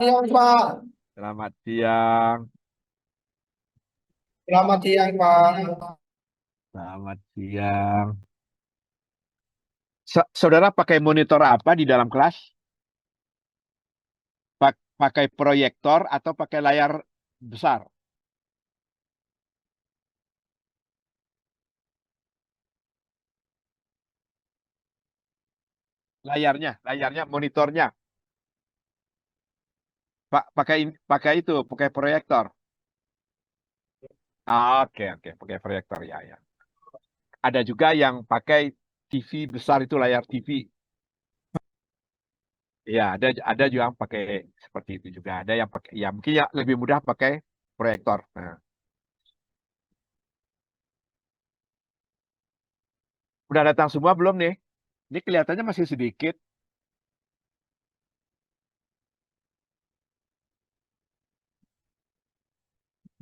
Siang, Pak. Selamat siang. Selamat siang, Pak. Selamat siang. Saudara pakai monitor apa di dalam kelas? Pakai proyektor atau pakai layar besar? Layarnya, monitornya. Pakai itu, pakai proyektor. Oke, oke, pakai proyektor ya, ya. Ada juga yang pakai TV besar itu layar TV. Ya, ada juga yang pakai seperti itu juga. Ada yang pakai, ya mungkin ya lebih mudah pakai proyektor. Nah, udah datang semua belum nih? Ini kelihatannya masih sedikit.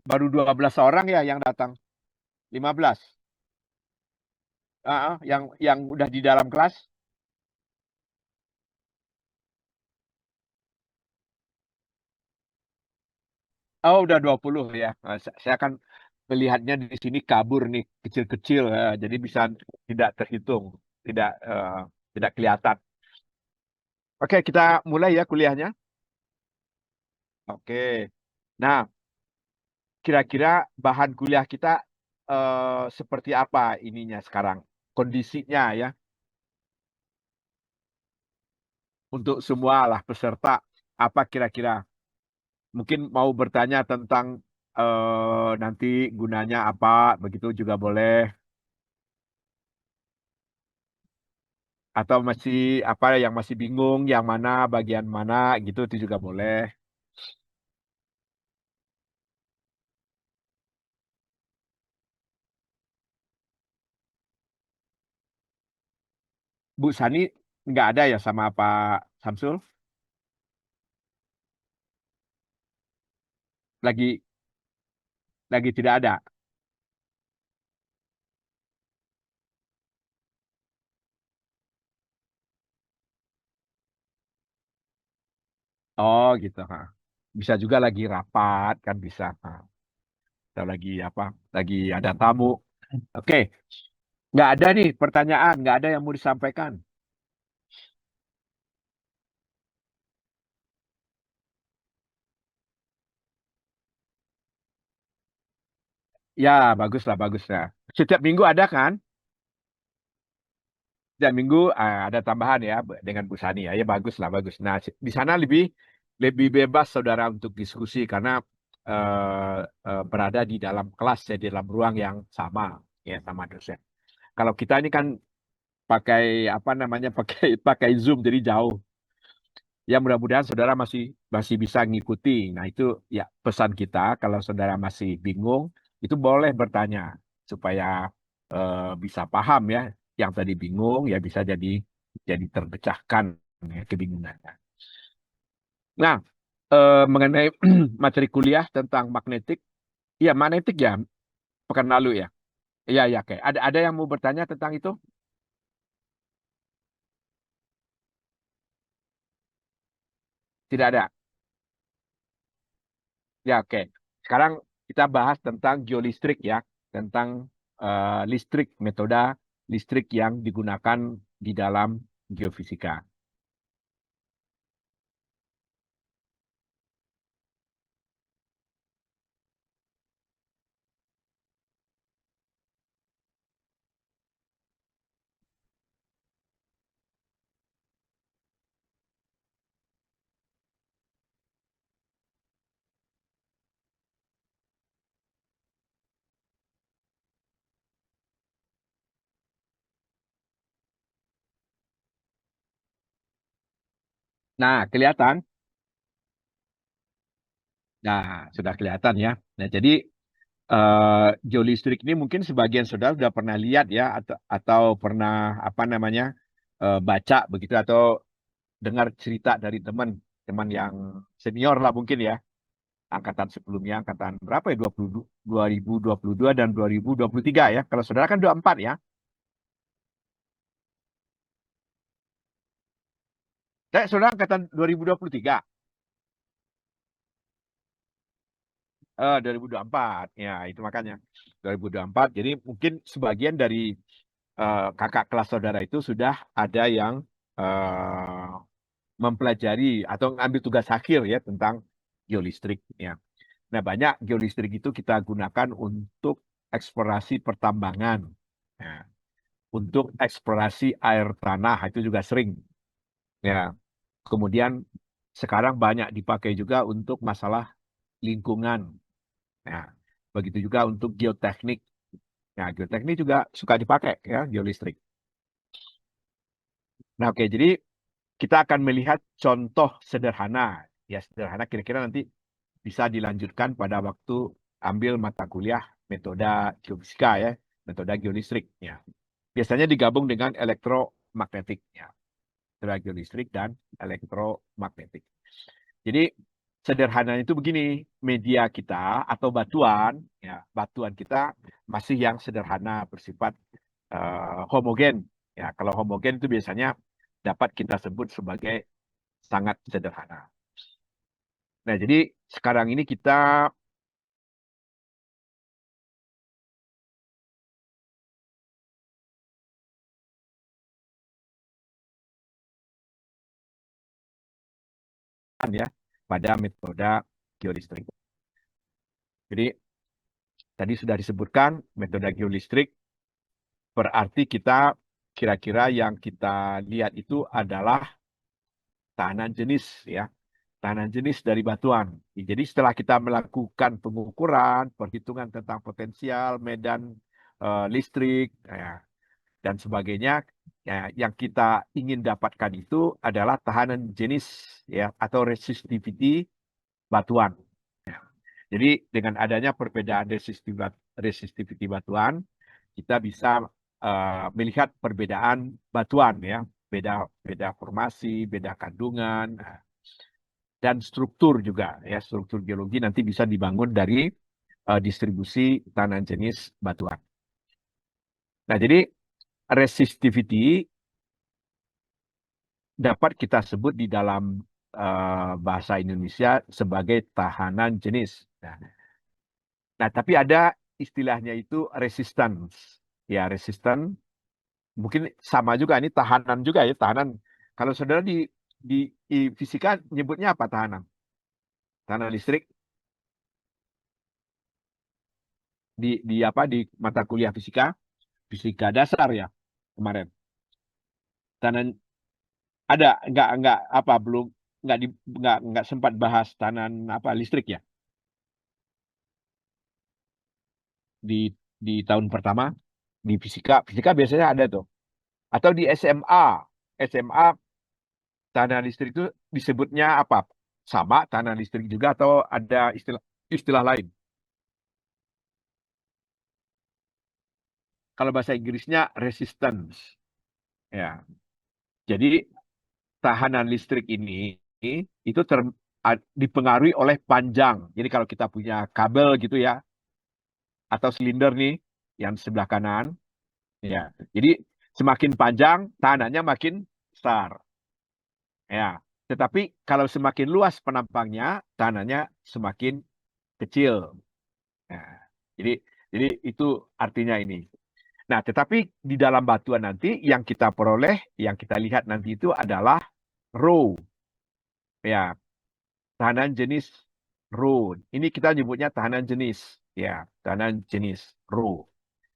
Baru 12 orang ya yang datang. 15. Yang udah di dalam kelas. Oh, udah 20 ya. Nah, saya kan melihatnya di sini kabur nih, kecil-kecil ya. Jadi bisa tidak terhitung, tidak tidak kelihatan. Oke, kita mulai ya kuliahnya. Oke. Nah, kira-kira bahan kuliah kita seperti apa ininya sekarang? Kondisinya ya, untuk semua lah peserta. Apa kira-kira? Mungkin mau bertanya tentang nanti gunanya apa, begitu juga boleh. Atau masih apa yang masih bingung, yang mana, bagian mana, gitu itu juga boleh. Bu Sani nggak ada ya sama Pak Samsul? Lagi lagi tidak ada. Oh gitu. Ha. Bisa juga lagi rapat kan bisa. Ha. Atau lagi apa? Lagi ada tamu. Oke, nggak ada nih pertanyaan, nggak ada yang mau disampaikan. Ya, bagus lah. Setiap minggu ada kan? Setiap minggu ada tambahan ya dengan Bu Sani ya. Ya bagus lah, bagus. Nah, di sana lebih lebih bebas saudara untuk diskusi karena berada di dalam kelas ya, di dalam ruang yang sama ya sama dosen. Kalau kita ini kan pakai apa namanya pakai pakai Zoom jadi jauh. Ya mudah-mudahan saudara masih masih bisa ngikuti. Nah, itu ya pesan kita kalau saudara masih bingung itu boleh bertanya supaya bisa paham ya. Yang tadi bingung ya bisa jadi terpecahkan ya, kebingungannya. Nah, mengenai materi kuliah tentang magnetik, ya magnetik ya pekan lalu ya. Iya ya kayak ada yang mau bertanya tentang itu? Tidak ada. Ya oke. Sekarang kita bahas tentang geolistrik ya, tentang listrik, metode listrik yang digunakan di dalam geofisika. Nah, kelihatan? Nah, sudah kelihatan ya. Nah, jadi geolistrik ini mungkin sebagian saudara sudah pernah lihat ya, atau pernah apa namanya baca begitu, atau dengar cerita dari teman-teman yang senior lah mungkin ya, angkatan sebelumnya, angkatan berapa ya, 2022 dan 2023 ya. Kalau saudara kan 24 ya. Saudara angkatan 2023. 2024. Ya, itu makanya 2024. Jadi mungkin sebagian dari kakak kelas saudara itu sudah ada yang eh, mempelajari atau ngambil tugas akhir ya tentang geolistrik. Ya. Nah, banyak geolistrik itu kita gunakan untuk eksplorasi pertambangan. Nah, untuk eksplorasi air tanah itu juga sering. Ya. Kemudian sekarang banyak dipakai juga untuk masalah lingkungan. Nah, begitu juga untuk geoteknik. Nah, geoteknik juga suka dipakai ya geolistrik. Nah, oke, jadi kita akan melihat contoh sederhana. Ya, sederhana kira-kira nanti bisa dilanjutkan pada waktu ambil mata kuliah metode geofisika ya, metode geolistrik ya. Biasanya digabung dengan elektromagnetik ya. Metode geolistrik dan elektromagnetik. Jadi sederhananya itu begini, media kita atau batuan ya, batuan kita masih yang sederhana bersifat homogen. Ya, kalau homogen itu biasanya dapat kita sebut sebagai sangat sederhana. Nah, jadi sekarang ini kita ya pada metode geolistrik. Jadi tadi sudah disebutkan metode geolistrik berarti kita kira-kira yang kita lihat itu adalah tahanan jenis ya, tahanan jenis dari batuan. Jadi setelah kita melakukan pengukuran, perhitungan tentang potensial medan listrik ya, dan sebagainya, ya, yang kita ingin dapatkan itu adalah tahanan jenis ya atau resistivity batuan. Ya. Jadi dengan adanya perbedaan resistivity batuan, kita bisa melihat perbedaan batuan ya, beda formasi, beda kandungan, dan struktur juga ya, struktur geologi nanti bisa dibangun dari distribusi tanah jenis batuan. Nah, jadi resistivity dapat kita sebut di dalam bahasa Indonesia sebagai tahanan jenis. Nah, tapi ada istilahnya itu resistance. Ya, resistant. Mungkin sama juga ini tahanan juga ya, tahanan. Kalau saudara di fisika nyebutnya apa tahanan? Tahanan listrik di apa di mata kuliah fisika, fisika dasar ya kemarin. Tahanan ada nggak apa belum nggak sempat bahas tahanan apa listrik ya di tahun pertama di fisika. Fisika biasanya ada tuh. Atau di SMA. SMA tanah listrik itu disebutnya apa? Sama tanah listrik juga atau ada istilah istilah lain? Kalau bahasa Inggrisnya resistance. Ya. Jadi tahanan listrik ini itu dipengaruhi oleh panjang. Jadi kalau kita punya kabel gitu ya atau silinder nih yang sebelah kanan, ya. Jadi semakin panjang tahanannya makin besar. Ya. Tetapi kalau semakin luas penampangnya, tahanannya semakin kecil. Nah, jadi jadi itu artinya ini. Nah, tetapi di dalam batuan nanti yang kita peroleh, yang kita lihat nanti itu adalah row. Ya, tahanan jenis row. Ini kita nyebutnya tahanan jenis. Ya, tahanan jenis row.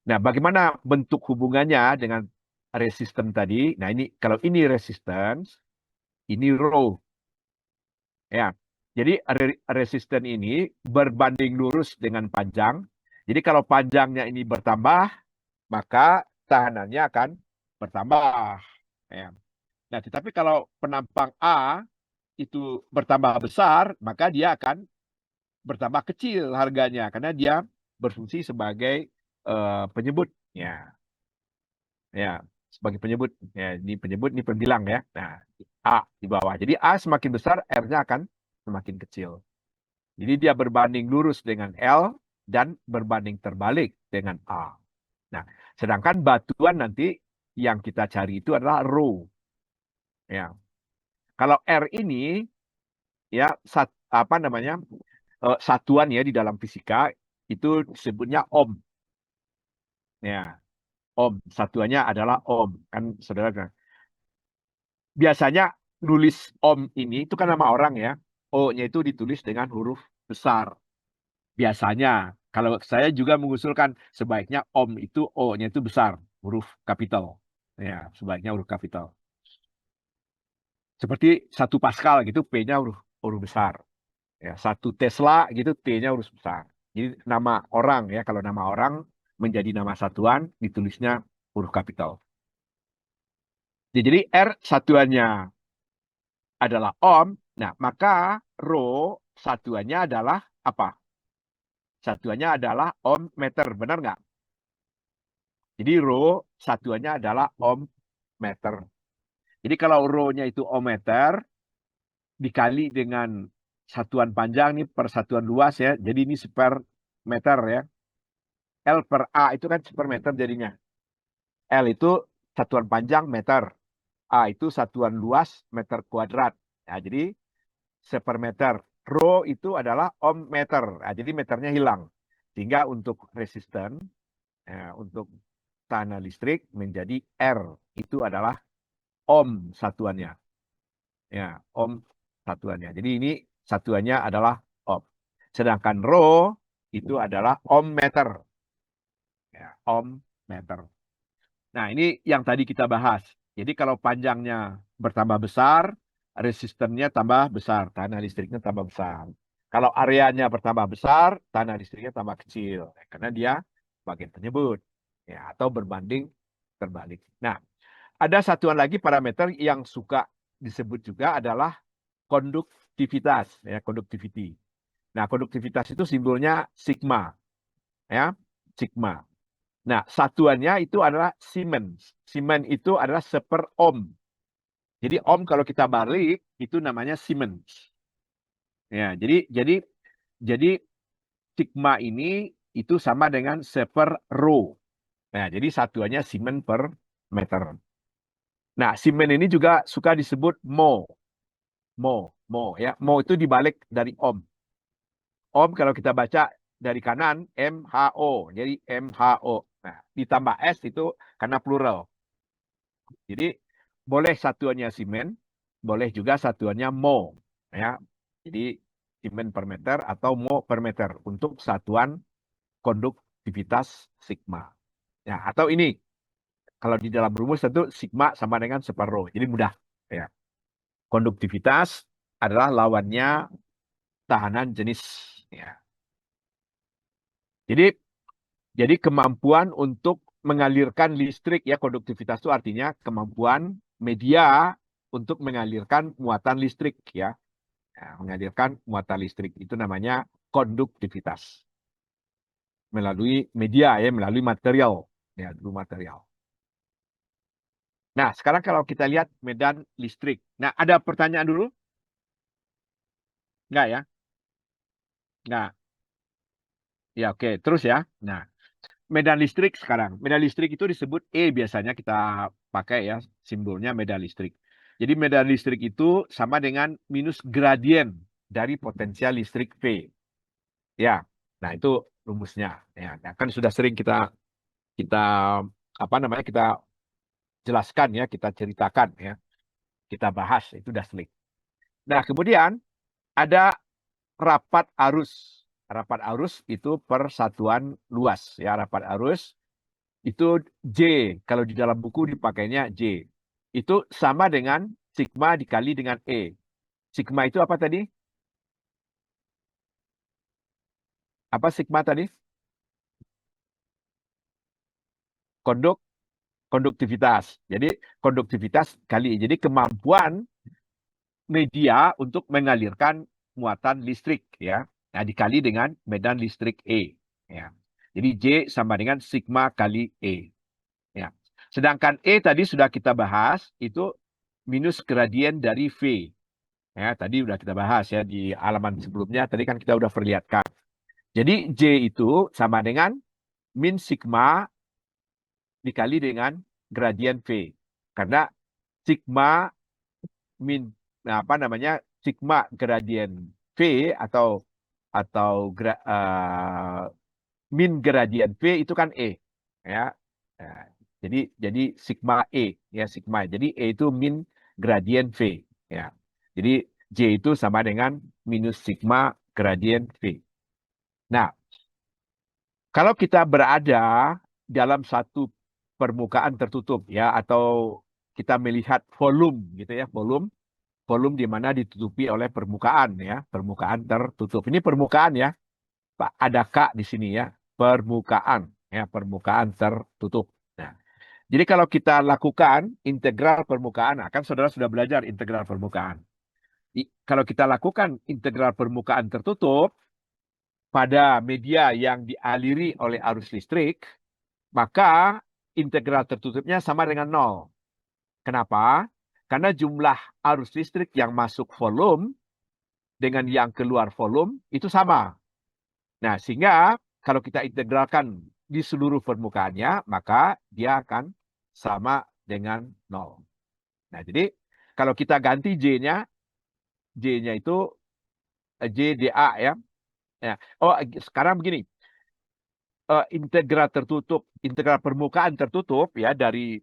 Nah, bagaimana bentuk hubungannya dengan resisten tadi? Nah, ini kalau ini resistance, ini row. Ya. Jadi resisten ini berbanding lurus dengan panjang. Jadi kalau panjangnya ini bertambah, maka tahanannya akan bertambah. Ya. Nah, tetapi kalau penampang A itu bertambah besar, maka dia akan bertambah kecil harganya karena dia berfungsi sebagai penyebut. Ya, ya, sebagai penyebut. Ya, ini penyebut, ini pembilang ya. Nah, A di bawah. Jadi A semakin besar, R-nya akan semakin kecil. Jadi dia berbanding lurus dengan L dan berbanding terbalik dengan A. Nah, sedangkan batuan nanti yang kita cari itu adalah rho. Ya. Kalau R ini ya apa namanya? satuan ya di dalam fisika itu disebutnya ohm. Ya, ohm. Satuannya adalah ohm. Kan saudara kan. Biasanya nulis ohm ini itu kan nama orang ya. O-nya itu ditulis dengan huruf besar. Biasanya. Kalau saya juga mengusulkan sebaiknya ohm itu O-nya itu besar, huruf kapital. Ya, sebaiknya huruf kapital. Seperti 1 Pascal gitu, P-nya huruf besar. Ya, 1 Tesla gitu, T-nya huruf besar. Jadi nama orang ya, kalau nama orang menjadi nama satuan ditulisnya huruf kapital. Jadi R satuannya adalah ohm, nah maka rho satuannya adalah apa? Satuannya adalah ohm meter, benar nggak? Jadi rho satuannya adalah ohm meter. Jadi kalau rho-nya itu ohm meter dikali dengan satuan panjang nih per satuan luas ya. Jadi ini per meter ya. L per A itu kan per meter jadinya. L itu satuan panjang meter. A itu satuan luas meter kuadrat. Nah, jadi seper meter. Rho itu adalah ohm meter. Nah, jadi meternya hilang. Sehingga untuk resisten, untuk tekanan listrik menjadi R. Itu adalah ohm satuannya. Ya, ohm satuannya. Jadi ini satuannya adalah ohm. Sedangkan rho itu adalah ohm meter. Ya, ohm meter. Nah, ini yang tadi kita bahas. Jadi kalau panjangnya bertambah besar, resistennya tambah besar, tanah listriknya tambah besar. Kalau areanya bertambah besar, tanah listriknya tambah kecil. Karena dia bagian penyebut. Ya, atau berbanding terbalik. Nah, ada satuan lagi parameter yang suka disebut juga adalah konduktivitas. Ya, conductivity. Nah, konduktivitas itu simbolnya sigma. Ya, sigma. Nah, satuannya itu adalah Siemens. Siemens itu adalah seper ohm. Jadi ohm kalau kita balik itu namanya Siemens. Ya, jadi sigma ini itu sama dengan seper rho. Nah, jadi satuannya Siemens per meter. Nah, Siemens ini juga suka disebut mho. Mho ya. Mho itu dibalik dari ohm. Ohm kalau kita baca dari kanan MHO. Jadi MHO. Nah, ditambah S itu karena plural. Jadi boleh satuannya simen, boleh juga satuannya mho, ya. Jadi simen per meter atau mho per meter untuk satuan konduktivitas sigma. Ya, atau ini kalau di dalam rumus tentu sigma sama dengan separuh. Jadi mudah, ya. Konduktivitas adalah lawannya tahanan jenis, ya. Jadi kemampuan untuk mengalirkan listrik ya, konduktivitas itu artinya kemampuan media untuk mengalirkan muatan listrik ya. Nah, mengalirkan muatan listrik itu namanya konduktivitas melalui media ya, melalui material ya, melalui material. Nah, sekarang kalau kita lihat medan listrik. Nah, ada pertanyaan dulu? Enggak ya? Enggak. Ya, oke. Terus ya. Nah, medan listrik sekarang. Medan listrik itu disebut E biasanya kita pakai ya, simbolnya medan listrik. Jadi medan listrik itu sama dengan minus gradien dari potensial listrik V. Ya, nah itu rumusnya. Ya, nah, kan sudah sering kita apa namanya kita jelaskan ya, kita ceritakan ya, kita bahas itu sudah sering. Nah kemudian ada rapat arus. Rapat arus itu per satuan luas ya, rapat arus itu J. Kalau di dalam buku dipakainya J. Itu sama dengan sigma dikali dengan E. Sigma itu apa tadi? Apa sigma tadi? Konduk, konduktivitas. Jadi konduktivitas kali. Jadi kemampuan media untuk mengalirkan muatan listrik ya. Nah, dikali dengan medan listrik E ya. Jadi J sama dengan sigma kali E ya. Sedangkan E tadi sudah kita bahas itu minus gradien dari V. Ya, tadi sudah kita bahas ya di halaman sebelumnya tadi kan kita sudah perlihatkan. Jadi J itu sama dengan min sigma dikali dengan gradien V. Karena sigma min apa namanya sigma gradien V atau atau min gradien V itu kan E, ya. Nah, jadi sigma E, ya sigma. Jadi E itu min gradien V, ya. Jadi J itu sama dengan minus sigma gradien V. Nah, kalau kita berada dalam satu permukaan tertutup, ya, atau kita melihat volume, gitu ya, volume di mana ditutupi oleh permukaan, ya, permukaan tertutup. Ini permukaan, ya, Pak, ada K di sini, ya, permukaan, ya, permukaan tertutup. Nah, jadi kalau kita lakukan integral permukaan, nah, kan saudara sudah belajar integral permukaan. Kalau kita lakukan integral permukaan tertutup pada media yang dialiri oleh arus listrik, maka integral tertutupnya sama dengan 0. Kenapa? Karena jumlah arus listrik yang masuk volume dengan yang keluar volume itu sama. Nah, sehingga kalau kita integralkan di seluruh permukaannya, maka dia akan sama dengan 0. Nah, jadi kalau kita ganti J-nya, J-nya itu JDA, ya. Ya. Oh, sekarang begini. Integral permukaan tertutup, ya, dari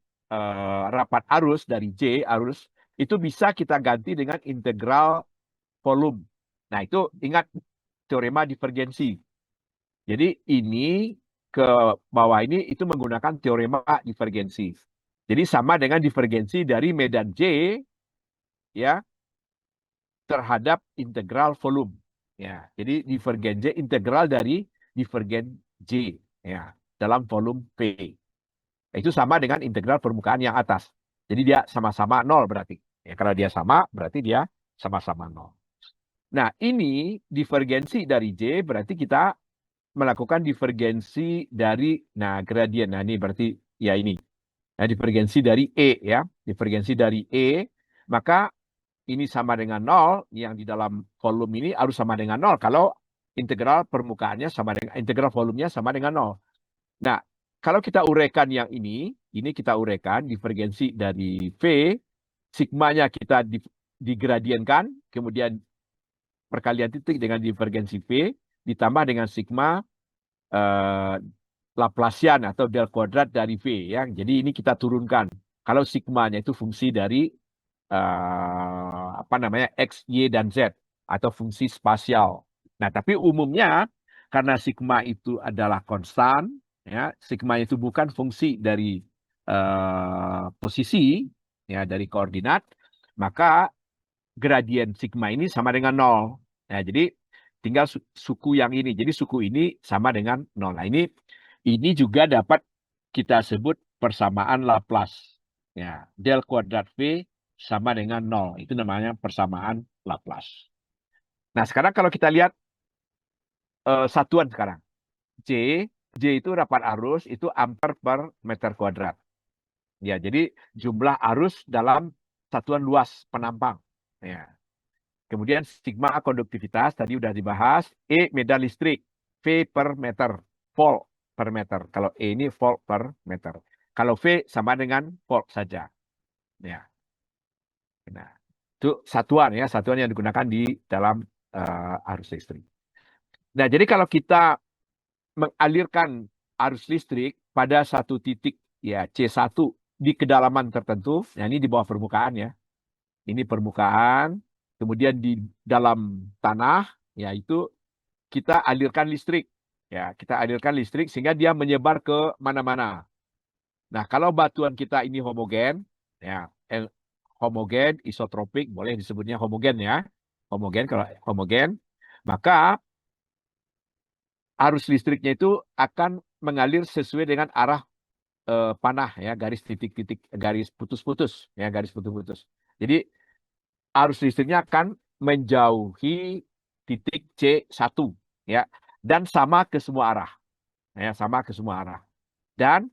rapat arus, dari J arus, itu bisa kita ganti dengan integral volume. Nah, itu ingat teorema divergensi. Jadi ini ke bawah ini itu menggunakan teorema divergensi. Jadi sama dengan divergensi dari medan J, ya, terhadap integral volume. Ya, jadi divergen J integral dari divergen J, ya, dalam volume V. Itu sama dengan integral permukaan yang atas. Jadi dia sama-sama 0 berarti. Ya, kalau dia sama, berarti dia sama-sama 0. Nah, ini divergensi dari J, berarti kita melakukan divergensi dari, nah, gradien. Nah, ini berarti, ya, ini. Nah, divergensi dari E, ya. Divergensi dari E, maka ini sama dengan 0, yang di dalam volume ini harus sama dengan 0. Kalau integral permukaannya sama dengan, integral volumenya sama dengan 0. Nah, kalau kita uraikan yang ini kita uraikan divergensi dari V, sigmanya kita digradienkan, kemudian perkalian titik dengan divergensi V, ditambah dengan sigma Laplacian atau del kuadrat dari V, ya. Jadi ini kita turunkan. Kalau sigmanya itu fungsi dari apa namanya, X, Y, dan Z atau fungsi spasial. Nah, tapi umumnya karena sigma itu adalah konstan, ya, sigma itu bukan fungsi dari posisi, ya, dari koordinat, maka gradien sigma ini sama dengan 0. Nah, jadi tinggal suku yang ini. Jadi suku ini sama dengan 0. Nah, ini juga dapat kita sebut persamaan Laplace. Ya, del kuadrat V sama dengan 0. Itu namanya persamaan Laplace. Nah, sekarang kalau kita lihat satuan sekarang. J itu rapat arus, itu ampere per meter kuadrat. Ya, jadi jumlah arus dalam satuan luas penampang. Ya. Kemudian sigma konduktivitas tadi udah dibahas. E medan listrik. V per meter. Volt per meter. Kalau E ini volt per meter. Kalau V sama dengan volt saja. Ya. Nah, itu satuan, ya, satuan yang digunakan di dalam arus listrik. Nah, jadi kalau kita mengalirkan arus listrik pada satu titik, ya, C1 di kedalaman tertentu, nah ini di bawah permukaan, ya. Ini permukaan, kemudian di dalam tanah, yaitu kita alirkan listrik. Ya, kita alirkan listrik sehingga dia menyebar ke mana-mana. Nah, kalau batuan kita ini homogen, ya, homogen, isotropik, boleh disebutnya homogen, ya. Homogen, kalau homogen, maka arus listriknya itu akan mengalir sesuai dengan arah panah, ya, garis titik-titik, garis putus-putus, ya, garis putus-putus. Jadi arus listriknya akan menjauhi titik C1, ya, dan sama ke semua arah, ya, sama ke semua arah. Dan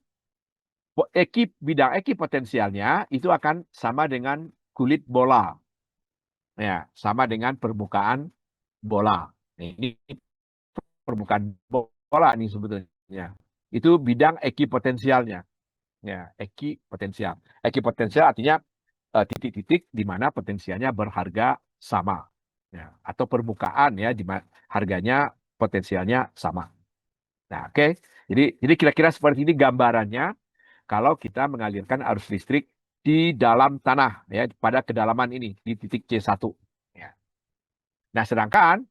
bidang ekipotensialnya itu akan sama dengan kulit bola, ya, sama dengan permukaan bola. Ini permukaan bola nih sebetulnya. Itu bidang ekipotensialnya, ya, ekipotensial. Ekipotensial artinya titik-titik di mana potensialnya berharga sama. Ya, atau permukaan ya di harganya potensialnya sama. Nah, oke. Jadi kira-kira seperti ini gambarannya kalau kita mengalirkan arus listrik di dalam tanah ya pada kedalaman ini di titik C1. Ya. Nah, sedangkan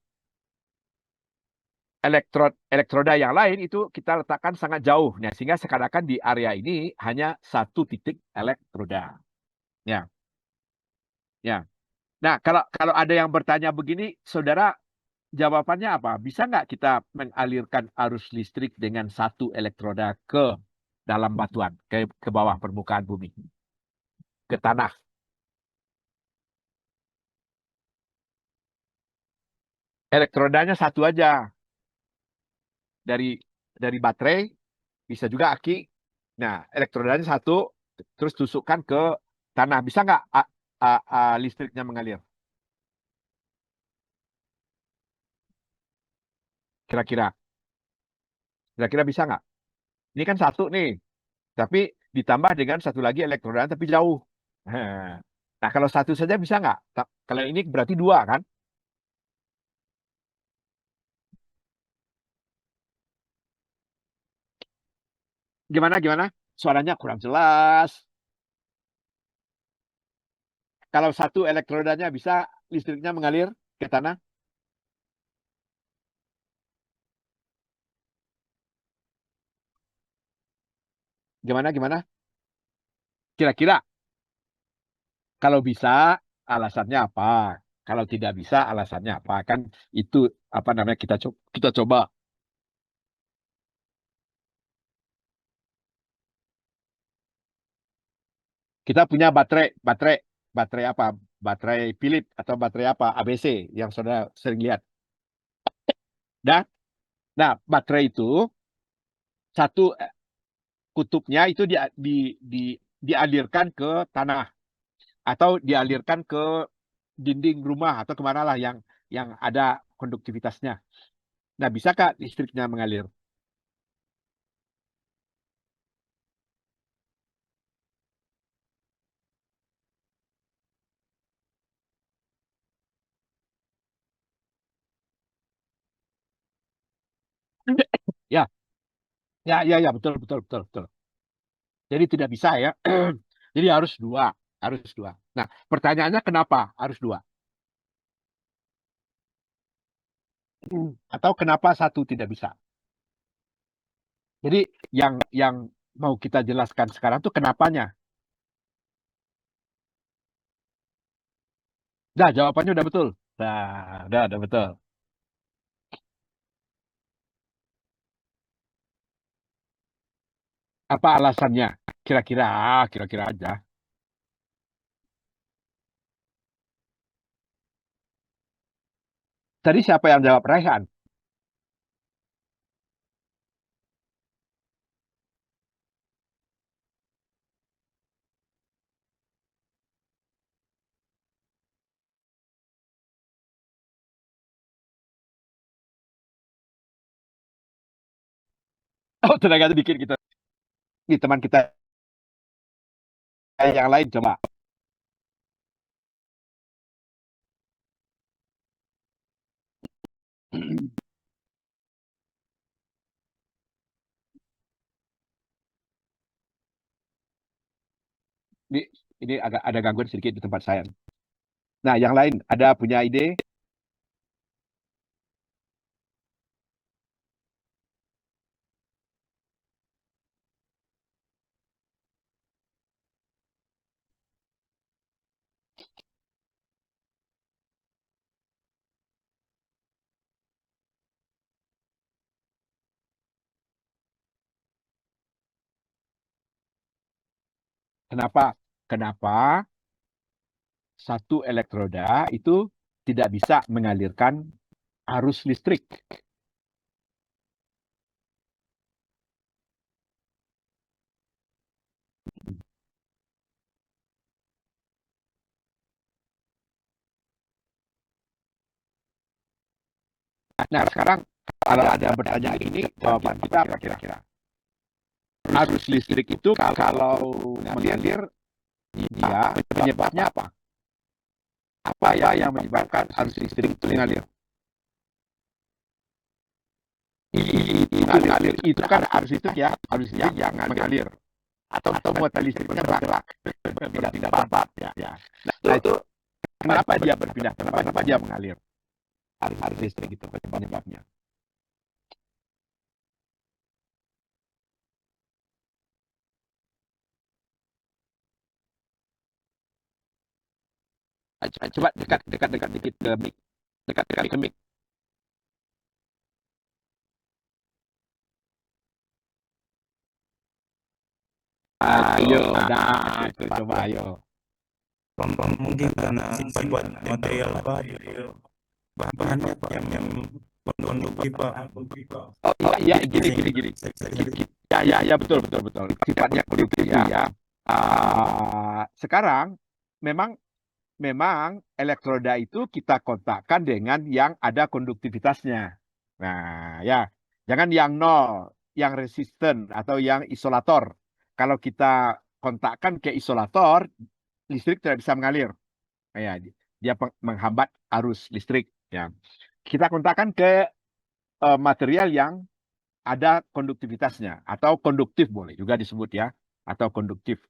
elektroda yang lain itu kita letakkan sangat jauh. Nah, sehingga seakan-akan di area ini hanya satu titik elektroda. Ya, ya. Nah, kalau kalau ada yang bertanya begini, saudara, jawabannya apa? Bisa nggak kita mengalirkan arus listrik dengan satu elektroda ke dalam batuan, ke bawah permukaan bumi, ke tanah? Elektrodanya satu aja dari baterai, bisa juga aki. Nah, elektrodanya satu, terus tusukkan ke tanah. Bisa nggak listriknya mengalir? Kira-kira, kira-kira bisa nggak? Ini kan satu nih, tapi ditambah dengan satu lagi elektroda tapi jauh. Nah, kalau satu saja bisa nggak? Kalau ini berarti dua kan? Gimana, gimana? Suaranya kurang jelas. Kalau satu elektrodanya bisa listriknya mengalir ke tanah, gimana, gimana? Kira-kira kalau bisa alasannya apa? Kalau tidak bisa alasannya apa? Kan itu apa namanya kita coba. Kita punya baterai, baterai apa? Baterai Philips atau baterai apa? ABC yang saudara sering lihat. Dan, nah, baterai itu satu kutubnya itu di, dialirkan ke tanah atau dialirkan ke dinding rumah atau kemana lah yang ada konduktivitasnya. Nah, bisakah listriknya mengalir? Ya, ya, betul, betul, betul, betul. Jadi tidak bisa ya. Jadi harus dua, harus dua. Nah, pertanyaannya kenapa harus dua? Atau kenapa satu tidak bisa? Jadi yang mau kita jelaskan sekarang tuh kenapanya. Nah, jawabannya udah betul. Nah, udah betul. Apa alasannya? Kira-kira, kira-kira aja. Tadi siapa yang jawab? Rehan? Oh, tenaga dikit kita. Ini teman kita yang lain coba. Ini, ini agak ada gangguan sedikit di tempat saya. Nah, yang lain ada punya ide? Kenapa? Kenapa satu elektroda itu tidak bisa mengalirkan arus listrik? Nah, sekarang kalau ada bertanya ini, jawaban kita apa kira-kira? Arus listrik itu kalau mengalir, ya penyebabnya apa? Apa ya yang menyebabkan arus listrik itu mengalir? Itu kan arus listrik ya, arus listrik yang mengalir atau muatan listriknya bergerak berpindah tempat ya. Nah itu kenapa dia berpindah tempat? Kenapa dia mengalir? Arus listrik itu penyebabnya. Coba dekat dikit ke mic, dekat ke mic. Ayo, nah, itu coba ayo. Mungkin karena sifat material Pak, bahannya Pak yang konduktif Pak. Oh iya, gini. Ya, betul. Sifatnya konduktif ya. Sekarang memang elektroda itu kita kontakkan dengan yang ada konduktivitasnya. Nah, ya, jangan yang nol, yang resisten atau yang isolator. Kalau kita kontakkan ke isolator, listrik tidak bisa mengalir. Nah, ya, dia menghambat arus listrik. Ya, kita kontakkan ke material yang ada konduktivitasnya atau konduktif boleh juga disebut ya, atau konduktif.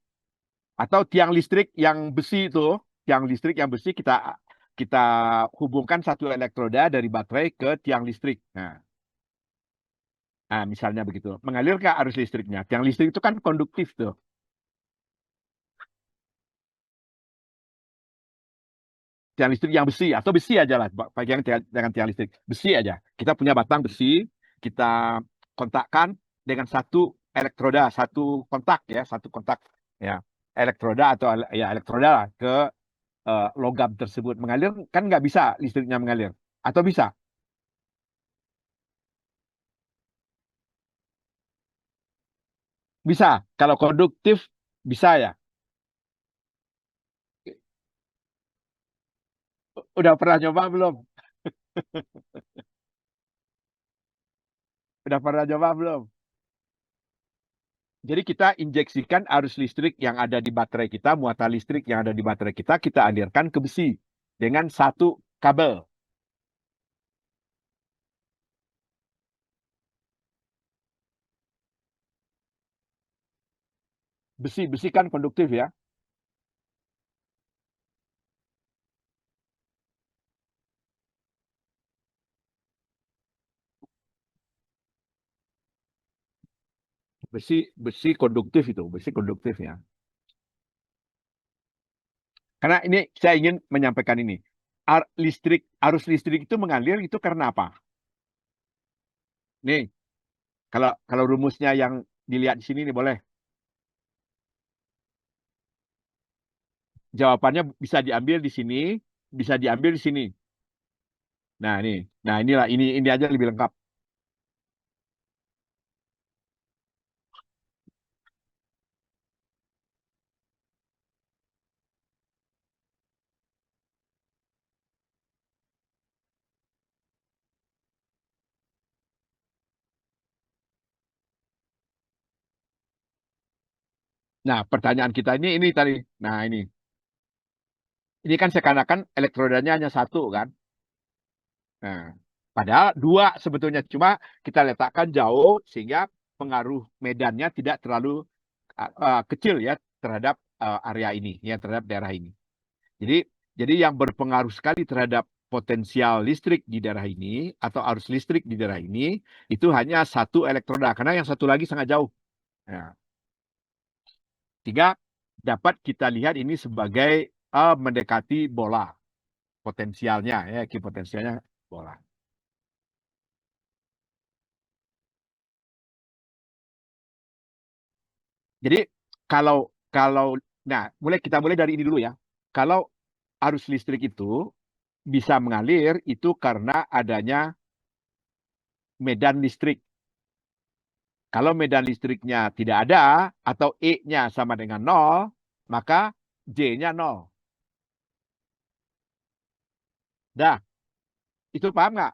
Atau tiang listrik yang besi itu, tiang listrik yang besi kita kita hubungkan satu elektroda dari baterai ke tiang listrik. Nah, misalnya begitu. Mengalirkah arus listriknya? Tiang listrik itu kan konduktif tuh. Tiang listrik yang besi atau besi aja lah. Bagian dengan tiang listrik besi aja. Kita punya batang besi, kita kontakkan dengan satu elektroda, satu kontak ya. Elektroda atau ya elektroda lah ke logam tersebut. Mengalir kan nggak bisa listriknya mengalir. Atau bisa? Bisa. Kalau konduktif bisa ya. Udah pernah coba belum? Udah pernah coba belum? Jadi kita injeksikan arus listrik yang ada di baterai kita, muatan listrik yang ada di baterai kita alirkan ke besi dengan satu kabel. Besi kan konduktif ya. Besi konduktif itu, besi konduktif ya. Karena ini saya ingin menyampaikan ini. Arus listrik itu mengalir itu karena apa? Nih, kalau rumusnya yang dilihat di sini nih boleh. Jawabannya bisa diambil di sini, bisa diambil di sini. Nah, ini. Nah, inilah ini aja lebih lengkap. Nah, pertanyaan kita ini tadi. Nah, ini. Ini kan seakan-akan elektrodanya hanya satu kan. Nah, padahal dua sebetulnya. Cuma kita letakkan jauh sehingga pengaruh medannya tidak terlalu kecil ya terhadap area ini, ya terhadap daerah ini. Jadi yang berpengaruh sekali terhadap potensial listrik di daerah ini atau arus listrik di daerah ini itu hanya satu elektroda karena yang satu lagi sangat jauh. Nah, sehingga dapat kita lihat ini sebagai mendekati bola potensialnya ya, potensialnya bola. Jadi kalau kalau nah kita mulai dari ini dulu ya. Kalau arus listrik itu bisa mengalir itu karena adanya medan listrik. Kalau medan listriknya tidak ada atau E-nya sama dengan nol, maka J-nya nol. Dah, itu paham nggak?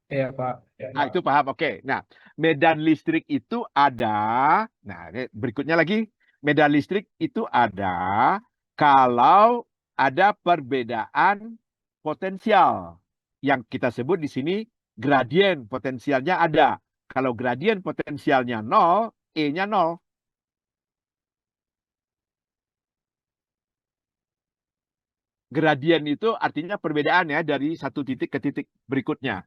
Iya, Pak. Ya, Ah, Pak. itu paham, oke. Nah, medan listrik itu ada. Nah, ini berikutnya lagi. Medan listrik itu ada kalau ada perbedaan potensial. Yang kita sebut di sini gradien potensialnya ada. Kalau gradien potensialnya 0, E-nya 0. Gradien itu artinya perbedaan ya dari satu titik ke titik berikutnya.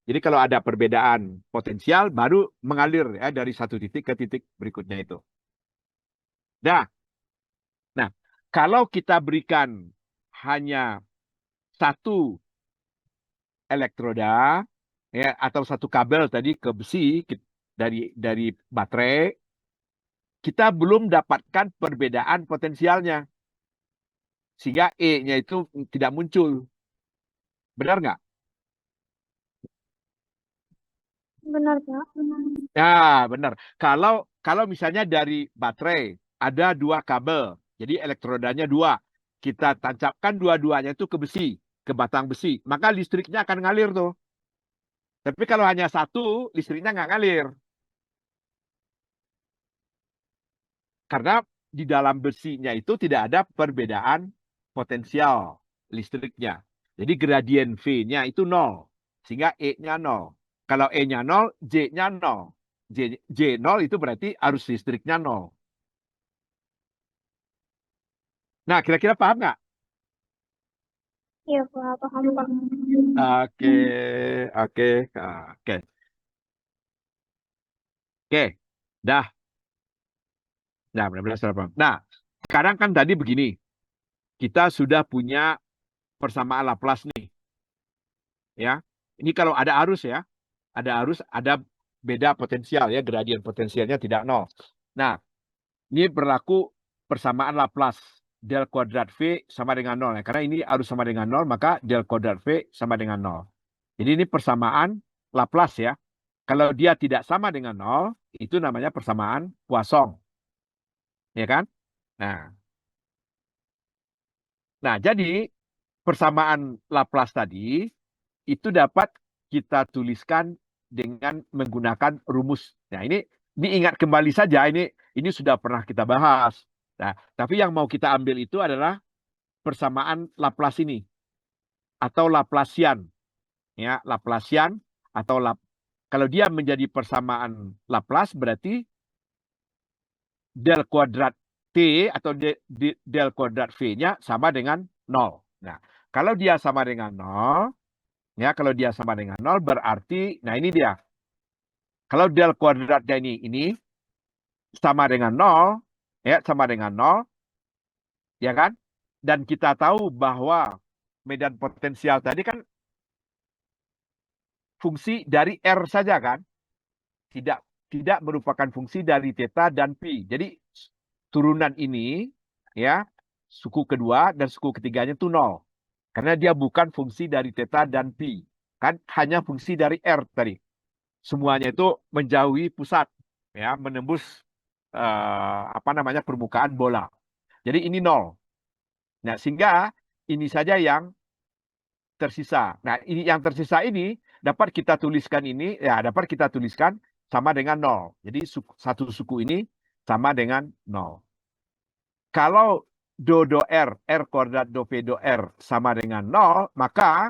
Jadi kalau ada perbedaan potensial baru mengalir ya dari satu titik ke titik berikutnya itu. Nah, nah, kalau kita berikan hanya satu elektroda ya atau satu kabel tadi ke besi dari baterai, kita belum dapatkan perbedaan potensialnya sehingga E-nya itu tidak muncul. Benar nggak? Benar, Pak. Ya, benar. Kalau kalau misalnya dari baterai ada dua kabel, jadi elektrodanya dua, kita tancapkan dua-duanya itu ke besi, ke batang besi, maka listriknya akan ngalir tuh. Tapi kalau hanya satu, listriknya nggak ngalir. Karena di dalam besinya itu tidak ada perbedaan potensial listriknya. Jadi gradien V-nya itu 0. Sehingga E-nya 0. Kalau E-nya 0, J-nya 0. J 0 itu berarti arus listriknya 0. Nah, kira-kira paham nggak? Iya, Pak. Paham, Pak. Oke, oke, oke. Oke, dah. Nah, benar-benar sudah paham. Nah, sekarang kan tadi begini. Kita sudah punya persamaan Laplace nih. Ya, ini kalau ada arus ya. Ada arus, ada beda potensial ya. Gradien potensialnya tidak nol. Nah, ini berlaku persamaan Laplace. Del kuadrat V sama dengan 0. Ya. Karena ini arus sama dengan 0, maka del kuadrat V sama dengan 0. Jadi ini persamaan Laplace ya. Kalau dia tidak sama dengan 0, itu namanya persamaan Poisson. Ya kan? Nah, jadi persamaan Laplace tadi itu dapat kita tuliskan dengan menggunakan rumus. Nah, ini diingat kembali saja, ini sudah pernah kita bahas. Nah, tapi yang mau kita ambil itu adalah persamaan Laplace ini atau Laplacian. Ya, Laplacian atau kalau dia menjadi persamaan Laplace berarti del kuadrat T atau del kuadrat V-nya sama dengan 0. Nah, kalau dia sama dengan 0, ya kalau dia sama dengan 0 berarti, nah ini dia. Kalau del kuadratnya ini sama dengan 0, ya sama dengan 0, ya kan? Dan kita tahu bahwa medan potensial tadi kan fungsi dari R saja kan? Tidak merupakan fungsi dari theta dan pi. Jadi turunan ini ya suku kedua dan suku ketiganya itu 0. Karena dia bukan fungsi dari theta dan pi. Kan hanya fungsi dari R tadi. Semuanya itu menjauhi pusat ya, menembus permukaan bola. Jadi ini 0. Nah, sehingga ini saja yang tersisa. Nah, ini yang tersisa ini dapat kita tuliskan sama dengan 0. Jadi satu suku ini sama dengan 0. Kalau do R kuadrat do V do R sama dengan 0, maka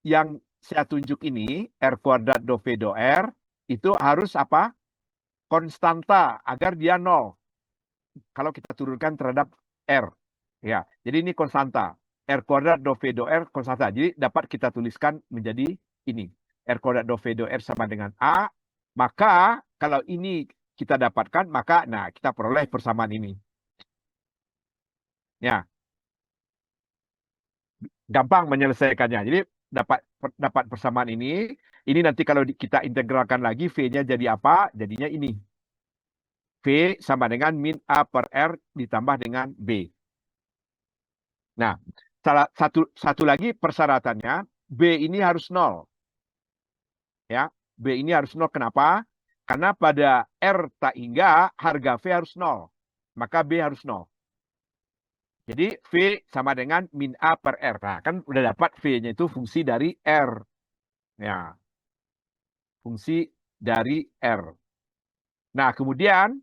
yang saya tunjuk ini, R kuadrat do V do R, itu harus apa? Konstanta, agar dia 0. Kalau kita turunkan terhadap R. Ya, jadi ini konstanta. R kuadrat do V do R konstanta. Jadi dapat kita tuliskan menjadi ini. R kuadrat do V do R sama dengan A. Maka kalau ini kita dapatkan, maka nah kita peroleh persamaan ini. Ya, gampang menyelesaikannya. Jadi dapat persamaan ini. Ini nanti kalau kita integralkan lagi, V-nya jadi apa? Jadinya ini. V sama dengan min A per R ditambah dengan B. Nah, satu lagi persyaratannya, B ini harus 0. Ya, B ini harus 0. Kenapa? Karena pada R tak hingga, harga V harus 0. Maka B harus 0. Jadi V sama dengan min A per R. Nah, kan udah dapat V-nya itu fungsi dari R. Ya. fungsi dari R. Nah, kemudian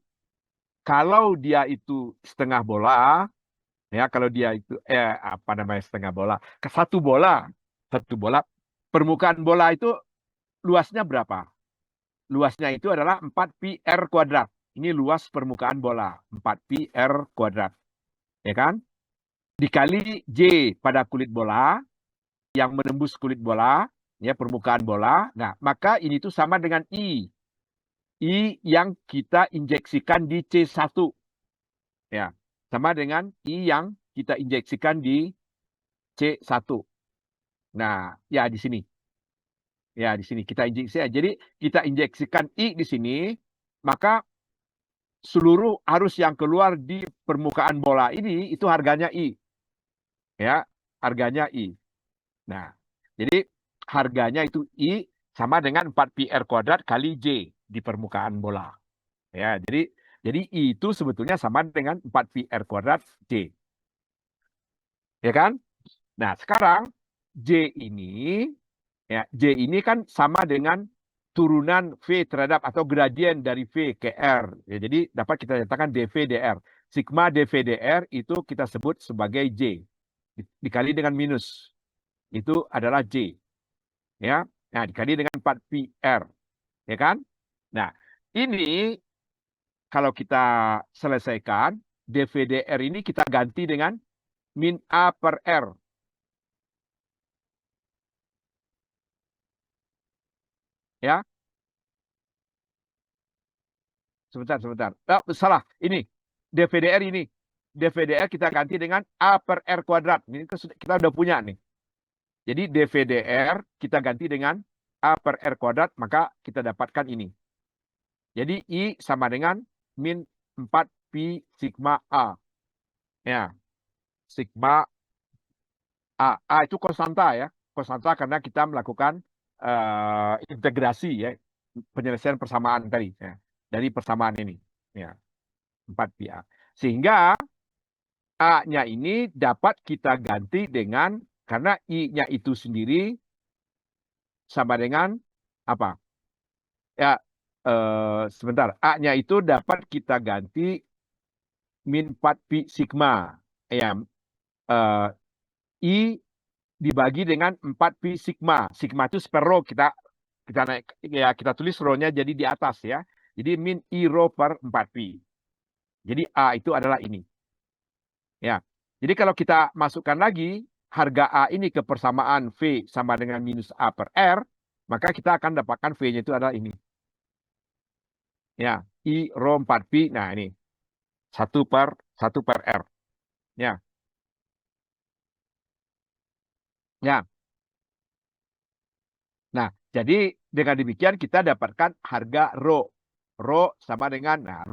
kalau dia itu setengah bola, ya kalau dia itu apa namanya setengah bola, ke satu bola, permukaan bola itu luasnya berapa? Luasnya itu adalah 4pi R kuadrat. Ini luas permukaan bola, 4pi R kuadrat. Ya kan? Dikali J pada kulit bola, yang menembus kulit bola, ya permukaan bola. Nah, maka ini tuh sama dengan I. I yang kita injeksikan di C1. Ya, sama dengan I yang kita injeksikan di C1. Nah, ya di sini. Ya, di sini kita injeksi. Jadi kita injeksikan I di sini, maka seluruh arus yang keluar di permukaan bola ini itu harganya I. Ya, harganya I. Nah, jadi harganya itu I sama dengan 4pi R kuadrat kali J di permukaan bola. Ya, jadi I itu sebetulnya sama dengan 4pi R kuadrat J. Ya kan? Nah, sekarang J ini kan sama dengan turunan V terhadap atau gradien dari V ke R. Ya, jadi dapat kita nyatakan dV dR. Sigma dV dR itu kita sebut sebagai J. Dikali dengan minus. Itu adalah J. Ya. Nah, dikali dengan 4pi R. Ya kan? Nah, ini kalau kita selesaikan, dV dR ini kita ganti dengan min A per R. Ya. Sebentar. Salah. Ini. DVDR ini. DVDR kita ganti dengan A per R kuadrat. Ini kita udah punya nih. Jadi DVDR kita ganti dengan A per R kuadrat. Maka kita dapatkan ini. Jadi I sama dengan min 4pi sigma A. Ya. Sigma A. A itu konstanta ya. Konstanta karena kita melakukan integrasi ya. Penyelesaian persamaan tadi. Ya. Dari persamaan ini. Ya. 4pi A. Sehingga A-nya ini dapat kita ganti dengan, karena I-nya itu sendiri sama dengan apa? Ya, sebentar. A-nya itu dapat kita ganti min 4pi sigma. Ya, I dibagi dengan 4pi sigma. Sigma itu per row kita naik, ya kita tulis row-nya jadi di atas ya. Jadi min I row per 4pi. Jadi A itu adalah ini. Ya. Jadi kalau kita masukkan lagi harga A ini ke persamaan V sama dengan minus A per R, maka kita akan dapatkan V-nya itu adalah ini. Ya, I rho 4pi. Nah, ini 1 per R. Ya. Ya. Nah, jadi dengan demikian kita dapatkan harga rho. Rho sama dengan, nah,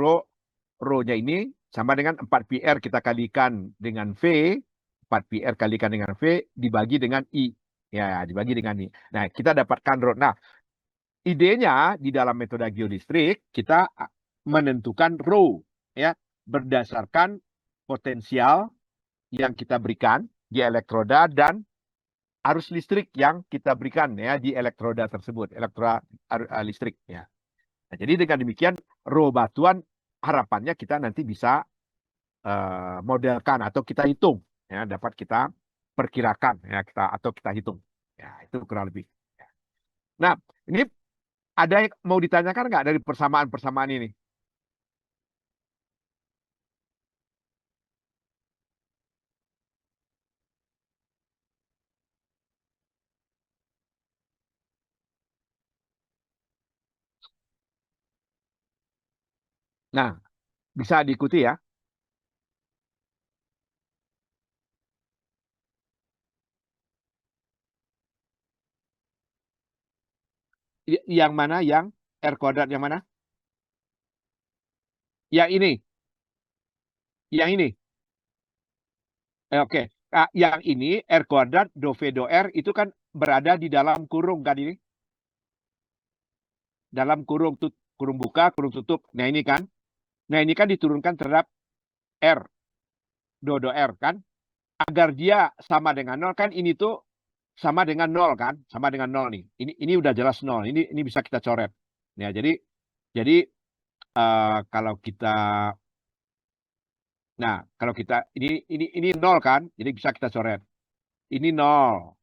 rho-nya ini sama dengan 4pi R kita kalikan dengan V, 4pi R kalikan dengan V, dibagi dengan I. Ya, dibagi dengan I. Nah, kita dapatkan rho. Nah, idenya di dalam metode geolistrik, kita menentukan rho, ya, berdasarkan potensial yang kita berikan di elektroda dan arus listrik yang kita berikan ya di elektroda tersebut, elektroda listrik ya. Nah, jadi dengan demikian rho batuan harapannya kita nanti bisa modelkan atau kita hitung ya, dapat kita perkirakan ya kita hitung. Ya, itu kurang lebih. Ya. Nah, ini ada yang mau ditanyakan nggak dari persamaan-persamaan ini? Nah, bisa diikuti ya. Yang mana? Yang R kuadrat yang mana? Yang ini. Yang ini. Oke. Nah, yang ini R kuadrat do V do R itu kan berada di dalam kurung kan ini. Dalam kurung buka, kurung tutup. Nah, ini kan. Nah, ini kan diturunkan terhadap R. Do R kan. Agar dia sama dengan 0 kan ini tuh sama dengan 0 kan? Sama dengan 0 nih. Ini udah jelas 0. Ini bisa kita coret. Ya, jadi kalau kita kalau kita ini 0 kan? Jadi bisa kita coret. Ini 0.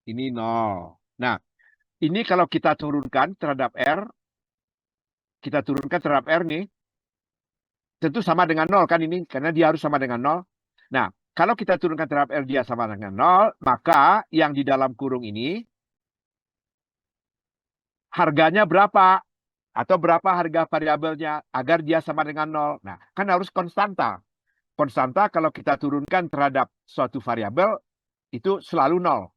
Ini 0. Nah, ini kalau kita turunkan terhadap R, kita turunkan terhadap R nih, tentu sama dengan 0 kan ini, karena dia harus sama dengan 0. Nah, kalau kita turunkan terhadap R dia sama dengan 0, maka yang di dalam kurung ini harganya berapa? Atau berapa harga variabelnya agar dia sama dengan 0. Nah, kan harus konstanta. Konstanta kalau kita turunkan terhadap suatu variabel, itu selalu 0.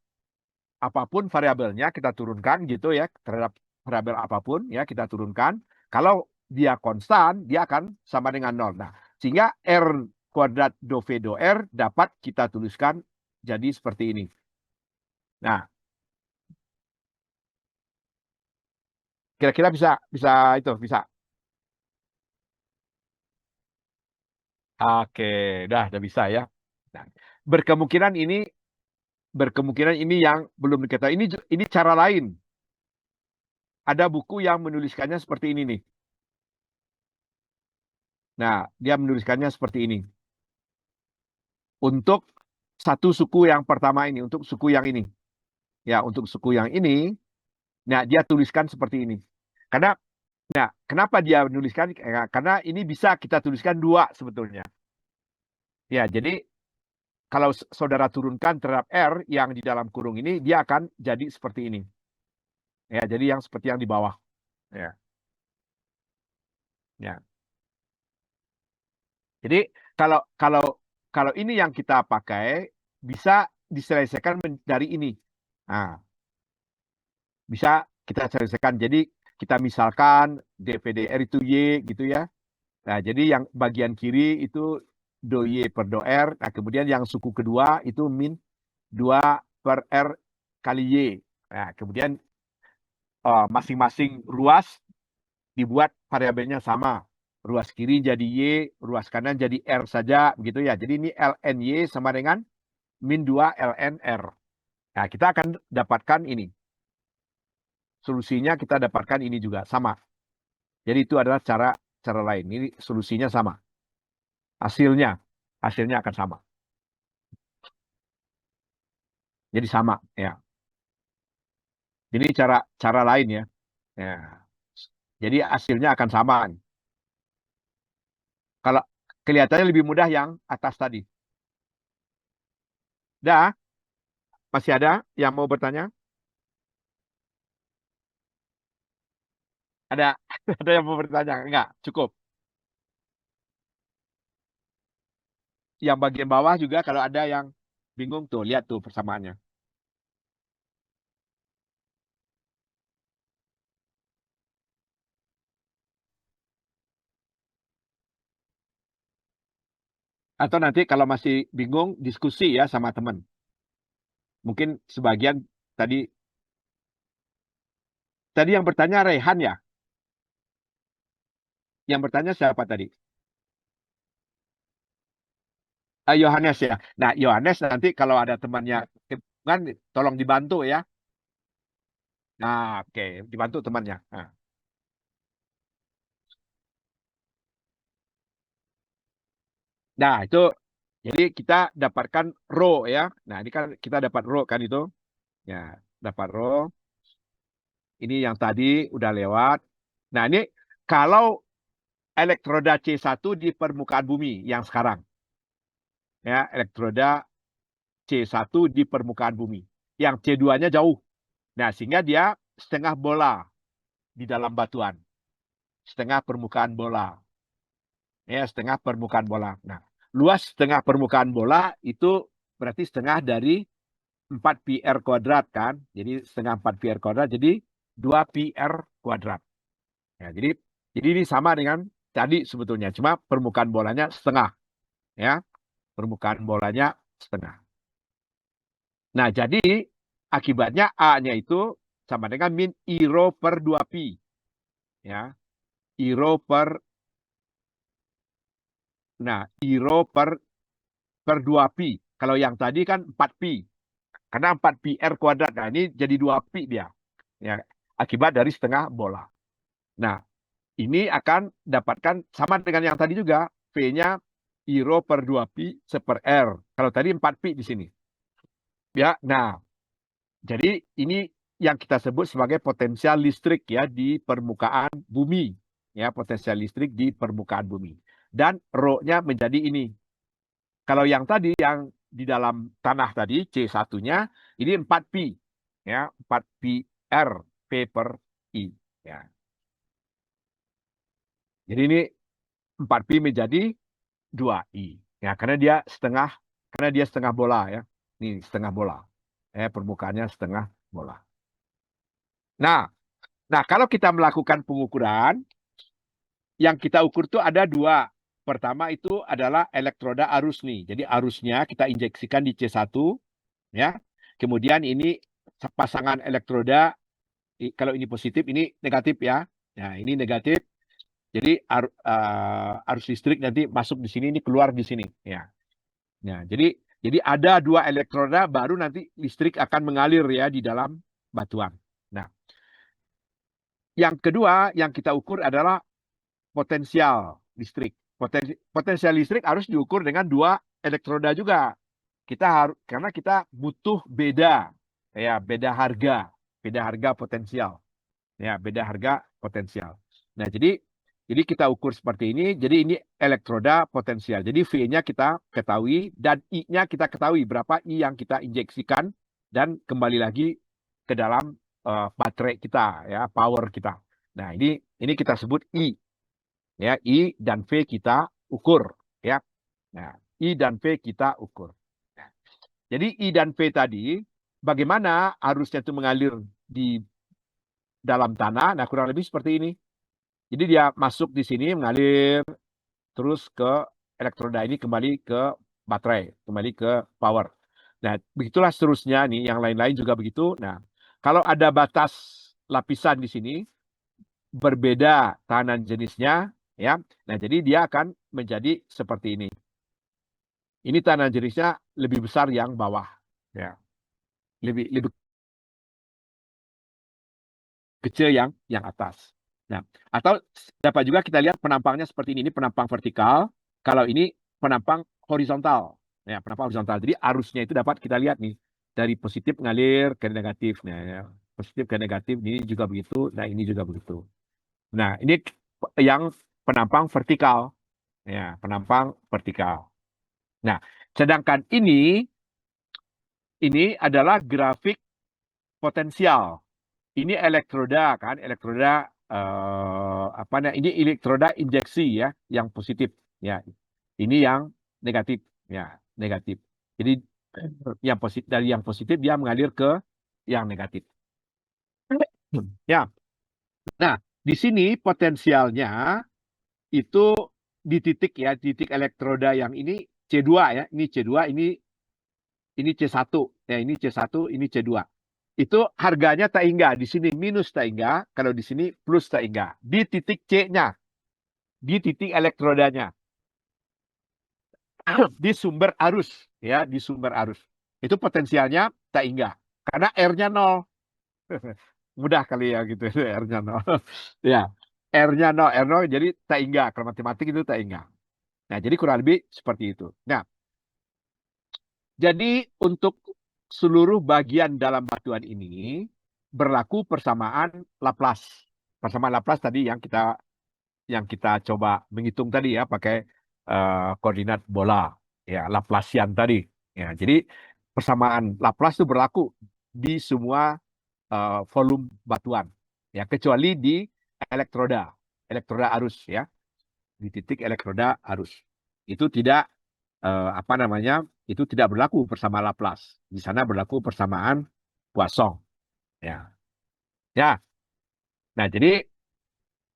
Apapun variabelnya kita turunkan gitu ya, terhadap variabel apapun ya kita turunkan. Kalau dia konstan, dia akan sama dengan 0. Nah, sehingga R kuadrat do V do R dapat kita tuliskan jadi seperti ini. Nah, kira-kira bisa bisa. Oke, udah bisa ya. Nah, berkemungkinan ini yang belum diketahui. Ini cara lain. Ada buku yang menuliskannya seperti ini nih. Nah, dia menuliskannya seperti ini. Untuk satu suku yang pertama ini, untuk suku yang ini. Ya, untuk suku yang ini, nah dia tuliskan seperti ini. Kenapa dia menuliskan? Karena ini bisa kita tuliskan 2 sebetulnya. Ya, jadi kalau saudara turunkan terhadap R yang di dalam kurung ini, dia akan jadi seperti ini. Ya, jadi yang seperti yang di bawah. Ya. Ya. Jadi kalau ini yang kita pakai bisa diselesaikan dari ini. Nah, bisa kita selesaikan. Jadi kita misalkan DPDR itu Y gitu ya. Nah, jadi yang bagian kiri itu do Y per do R. Nah, kemudian yang suku kedua itu min 2 per R kali Y. Nah, kemudian masing-masing ruas dibuat variabelnya sama. Ruas kiri jadi Y, ruas kanan jadi R saja, begitu ya. Jadi ini ln Y sama dengan min 2 ln R. Nah, kita akan dapatkan ini. Solusinya kita dapatkan ini juga, sama. Jadi itu adalah cara lain. Ini solusinya sama. Hasilnya akan sama. Jadi sama, ya. Ini cara lain ya. Ya. Jadi hasilnya akan sama. Kalau kelihatannya lebih mudah yang atas tadi. Dah, masih ada yang mau bertanya? Ada ada yang mau bertanya? Enggak, cukup. Yang bagian bawah juga kalau ada yang bingung tuh, lihat tuh persamaannya. Atau nanti kalau masih bingung, diskusi ya sama teman. Mungkin sebagian tadi yang bertanya Rehan ya? Yang bertanya siapa tadi? Yohanes ya. Nah, Yohanes nanti kalau ada temannya kan tolong dibantu ya. Nah, oke, dibantu temannya. Nah, itu jadi kita dapatkan row ya. Nah, ini kan kita dapat row kan itu. Ya, dapat row. Ini yang tadi udah lewat. Nah, ini kalau elektroda C1 di permukaan bumi yang sekarang. Ya, elektroda C1 di permukaan bumi. Yang C2-nya jauh. Nah, sehingga dia setengah bola di dalam batuan. Setengah permukaan bola. Ya, setengah permukaan bola. Nah, luas setengah permukaan bola itu berarti setengah dari 4 pi R kuadrat kan. Jadi setengah 4 pi R kuadrat jadi 2 pi R kuadrat. Ya, jadi ini sama dengan tadi sebetulnya. Cuma permukaan bolanya setengah. Ya, permukaan bolanya setengah. Nah, jadi akibatnya A-nya itu sama dengan min I rho per 2 pi. Ya, I rho per I rho per 2 pi. Kalau yang tadi kan 4 pi. Karena 4πr kuadrat. Nah, ini jadi 2π dia. Ya, akibat dari setengah bola. Nah, ini akan dapatkan sama dengan yang tadi juga. V-nya I rho per 2π seper R. Kalau tadi 4π di sini. Ya, nah, jadi ini yang kita sebut sebagai potensial listrik ya di permukaan bumi. Ya, potensial listrik di permukaan bumi. Dan rho-nya menjadi ini. Kalau yang tadi yang di dalam tanah tadi C1-nya ini 4π ya, 4π R P per I ya. Jadi ini 4π menjadi 2I ya, karena dia setengah bola ya. Ini setengah bola. Permukaannya setengah bola. Nah, kalau kita melakukan pengukuran, yang kita ukur tuh ada dua. Pertama itu adalah elektroda arus nih. Jadi arusnya kita injeksikan di C1 ya. Kemudian ini pasangan elektroda, kalau ini positif, ini negatif ya. Nah, ini negatif. Jadi arus listrik nanti masuk di sini, ini keluar di sini ya. Nah, jadi ada dua elektroda, baru nanti listrik akan mengalir ya di dalam batuan. Nah, yang kedua yang kita ukur adalah potensial listrik. Potensial listrik harus diukur dengan dua elektroda juga. Karena kita butuh beda harga potensial. Ya, beda harga potensial. Nah, jadi kita ukur seperti ini. Jadi ini elektroda potensial. Jadi V-nya kita ketahui dan I-nya kita ketahui berapa I yang kita injeksikan dan kembali lagi ke dalam baterai kita ya, power kita. Nah, ini kita sebut I. Ya, I dan V kita ukur ya. Nah, I dan V kita ukur. Nah, jadi I dan V tadi bagaimana arusnya itu mengalir di dalam tanah? Nah, kurang lebih seperti ini. Jadi dia masuk di sini mengalir terus ke elektroda ini, kembali ke baterai, kembali ke power. Nah, begitulah seterusnya nih, yang lain-lain juga begitu. Nah, kalau ada batas lapisan di sini berbeda tahanan jenisnya ya. Nah, jadi dia akan menjadi seperti ini. Ini tahanan jenisnya lebih besar yang bawah ya. Lebih kecil yang atas. Nah, atau dapat juga kita lihat penampangnya seperti ini penampang vertikal. Kalau ini penampang horizontal. Ya, penampang horizontal. Jadi arusnya itu dapat kita lihat nih dari positif ngalir ke negatif. Nah, ya. Positif ke negatif ini juga begitu. Nah, ini juga begitu. Nah, ini yang penampang vertikal. Ya, penampang vertikal. Nah, sedangkan ini adalah grafik potensial. Ini elektroda kan, elektroda ini elektroda injeksi ya, yang positif ya. Ini yang negatif ya, negatif. Jadi yang positif, dari yang positif dia mengalir ke yang negatif. Ya. Nah, di sini potensialnya itu di titik ya, titik elektroda yang ini C2 ya, ini C2, ini C1 ya, ini C1, ini C2. Itu harganya tak hingga. Di sini minus tak hingga, kalau di sini plus tak hingga. Di titik C-nya, di titik elektrodanya, di sumber arus, ya, di sumber arus. Itu potensialnya tak hingga. Karena R-nya 0. Mudah kali ya gitu, R-nya 0. Ya, R-nya 0, R0 jadi tak hingga. Kalau matematik itu tak hingga. Nah, jadi kurang lebih seperti itu. Nah, jadi untuk seluruh bagian dalam batuan ini berlaku persamaan Laplace. Persamaan Laplace tadi yang kita coba menghitung tadi ya, pakai koordinat bola ya, Laplacian tadi. Ya, jadi persamaan Laplace itu berlaku di semua volume batuan ya, kecuali di elektroda arus ya. Di titik elektroda arus. Itu tidak itu tidak berlaku persamaan Laplace. Di sana berlaku persamaan Poisson. Ya. Ya. Nah, jadi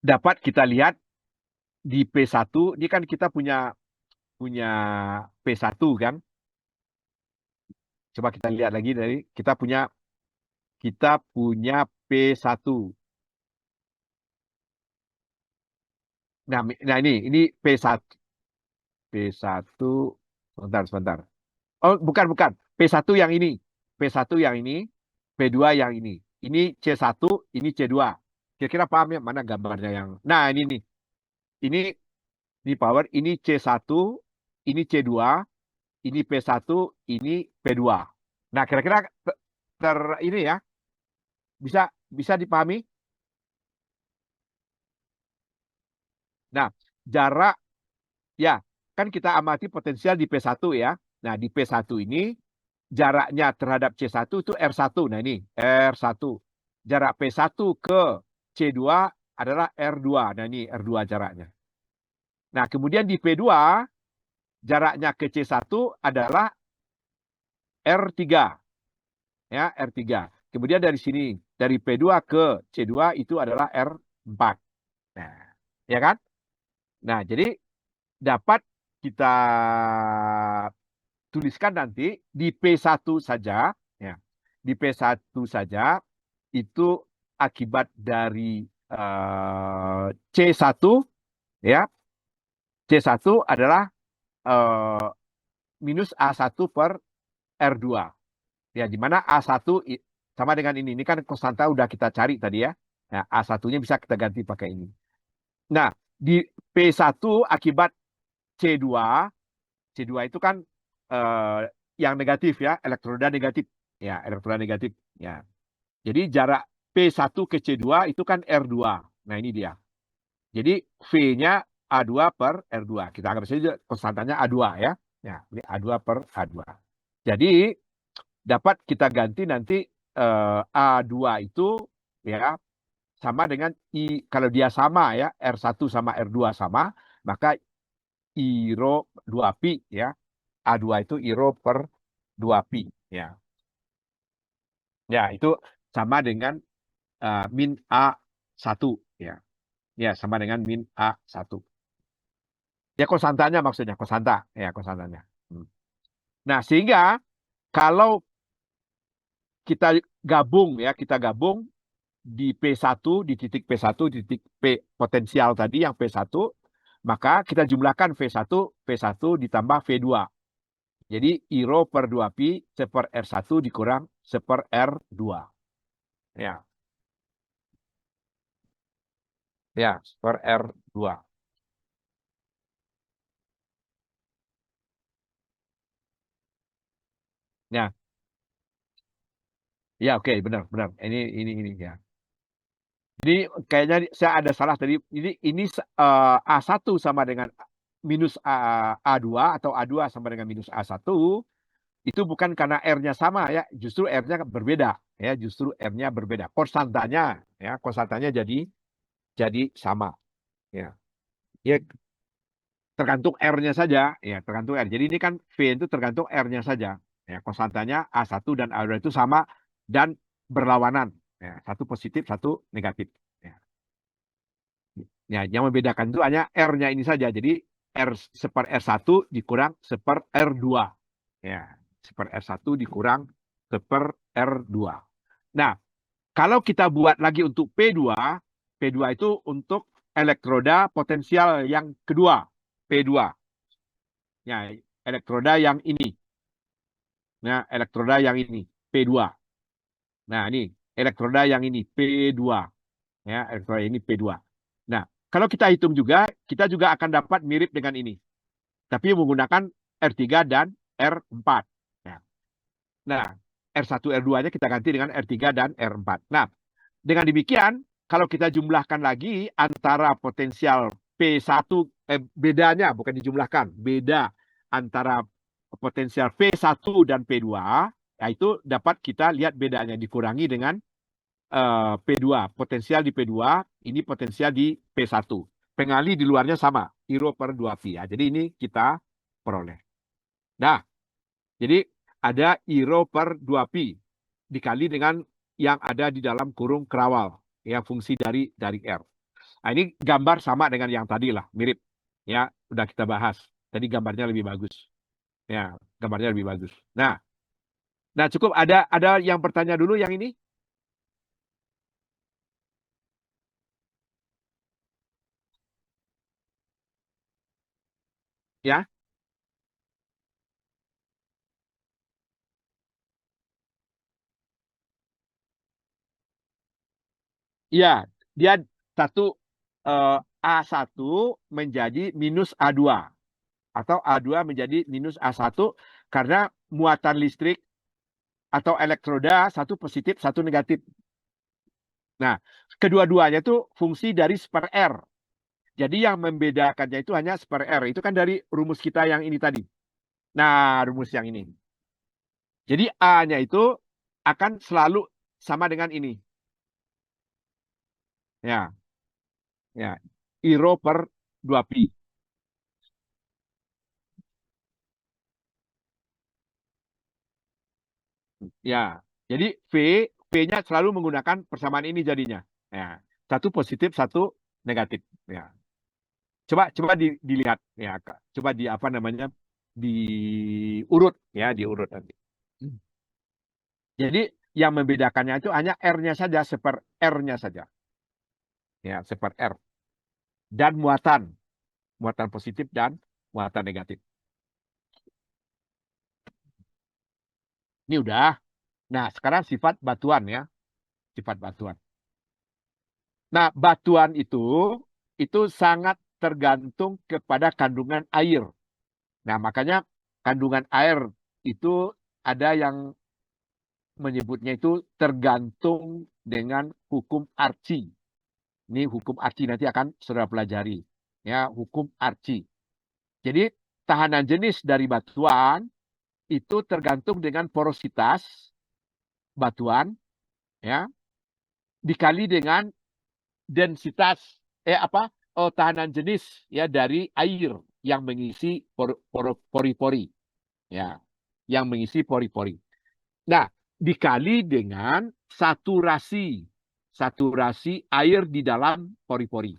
dapat kita lihat di P1, ini kan kita punya P1 kan. Coba kita lihat lagi dari kita punya P1. Nah ini P1. P1 sebentar. Oh, bukan. P1 yang ini. P1 yang ini, P2 yang ini. Ini C1, ini C2. Kira-kira paham ya mana gambarnya yang. Nah, ini nih. Ini power, ini C1, ini C2, ini P1, ini P2. Nah, kira-kira ini ya bisa bisa dipahami? Nah, jarak ya, kan kita amati potensial di P1 ya. Nah, di P1 ini jaraknya terhadap C1 itu R1. Nah, ini R1. Jarak P1 ke C2 adalah R2. Nah, ini R2 jaraknya. Nah, kemudian di P2 jaraknya ke C1 adalah R3. Ya, R3. Kemudian dari sini, dari P2 ke C2 itu adalah R4. Nah, ya kan? Nah, jadi dapat kita tuliskan nanti di P1 saja, ya. Di P1 saja itu akibat dari C1 ya. C1 adalah minus A1 per R2. Ya, di mana A1 sama dengan ini. Ini kan konstanta udah kita cari tadi ya. Nah, A1-nya bisa kita ganti pakai ini. Nah, di P1 akibat C2, C2 itu kan yang negatif ya, elektroda negatif. Ya, elektroda negatif. Ya. Jadi jarak P1 ke C2 itu kan R2. Nah, ini dia. Jadi V-nya A2 per R2. Kita anggap saja konstantanya A2 ya. Ya, ini A2 per A2. Jadi dapat kita ganti nanti A2 itu ya sama dengan kalau dia sama ya, R1 sama R2 sama, maka I rho 2pi ya. A2 itu I rho per 2pi ya. Ya, itu sama dengan min A1 ya. Ya, sama dengan min A1. Ya, konstantanya maksudnya, konstanta ya, konstantanya. Nah, sehingga kalau kita gabung ya, kita gabung di P1, di titik P1, di titik P potensial tadi yang P1, maka kita jumlahkan V1, P1 ditambah V2. Jadi I rho per 2pi seper R1 dikurang seper R2. Ya. Ya, seper R2. Ya. Ya, oke, benar, benar. Ini ya. Jadi kayaknya saya ada salah tadi. Ini A1 sama dengan minus A2 atau A2 sama dengan minus A1 itu bukan karena R-nya sama ya, justru R-nya berbeda ya, justru R-nya berbeda. Konstantanya jadi sama ya. Ya tergantung R-nya saja ya, tergantung R. Jadi ini kan V itu tergantung R-nya saja. Ya, konstantanya A1 dan A2 itu sama dan berlawanan. Ya, satu positif, satu negatif. Ya. Ya, yang membedakan itu hanya R-nya ini saja. Jadi R seper R1 dikurang seper R2. Ya, seper R1 dikurang seper R2. Nah, kalau kita buat lagi untuk P2, P2 itu untuk elektroda potensial yang kedua, P2. Ya, elektroda yang ini. Nah, elektroda yang ini, P2. Nah, ini elektroda yang ini, P2. Ya, elektroda ini P2. Nah, kalau kita hitung juga, kita juga akan dapat mirip dengan ini. Tapi menggunakan R3 dan R4. Nah, R1, R2-nya kita ganti dengan R3 dan R4. Nah, dengan demikian, kalau kita jumlahkan lagi antara potensial P1, bedanya bukan dijumlahkan, beda antara potensial P1 dan P2, yaitu dapat kita lihat bedanya dikurangi dengan P2. Potensial di P2, ini potensial di P1. Pengali di luarnya sama, I rho per 2pi. Ya. Jadi ini kita peroleh. Nah, jadi ada I rho per 2pi dikali dengan yang ada di dalam kurung kerawal, ya fungsi dari R. Nah, ini gambar sama dengan yang tadi lah, mirip. Ya, udah kita bahas. Tadi gambarnya lebih bagus. Ya, gambarnya lebih bagus. Nah, cukup ada yang bertanya dulu yang ini? Ya. Ya, dia satu A1 menjadi minus A2 atau A2 menjadi minus A1 karena muatan listrik atau elektroda satu positif, satu negatif. Nah, kedua-duanya itu fungsi dari spare R. Jadi yang membedakannya itu hanya spare R. Itu kan dari rumus kita yang ini tadi. Nah, rumus yang ini. Jadi A-nya itu akan selalu sama dengan ini. Ya, ya. I rho per 2pi. Ya, jadi V-nya selalu menggunakan persamaan ini jadinya. Ya, satu positif, satu negatif. Ya, coba dilihat ya, Kak. Coba di apa namanya diurut ya, diurut nanti. Jadi yang membedakannya itu hanya R-nya saja, seper R-nya saja. Ya, seper R. Dan muatan positif dan muatan negatif. Ini udah. Nah, sekarang sifat batuan ya, sifat batuan. Nah, batuan itu sangat tergantung kepada kandungan air. Nah, makanya kandungan air itu ada yang menyebutnya itu tergantung dengan hukum Archie. Ini hukum Archie nanti akan saudara pelajari. Ya, hukum Archie. Jadi, tahanan jenis dari batuan itu tergantung dengan porositas batuan ya dikali dengan densitas tahanan jenis ya dari air yang mengisi pori-pori ya, yang mengisi pori-pori. Nah, dikali dengan saturasi air di dalam pori-pori.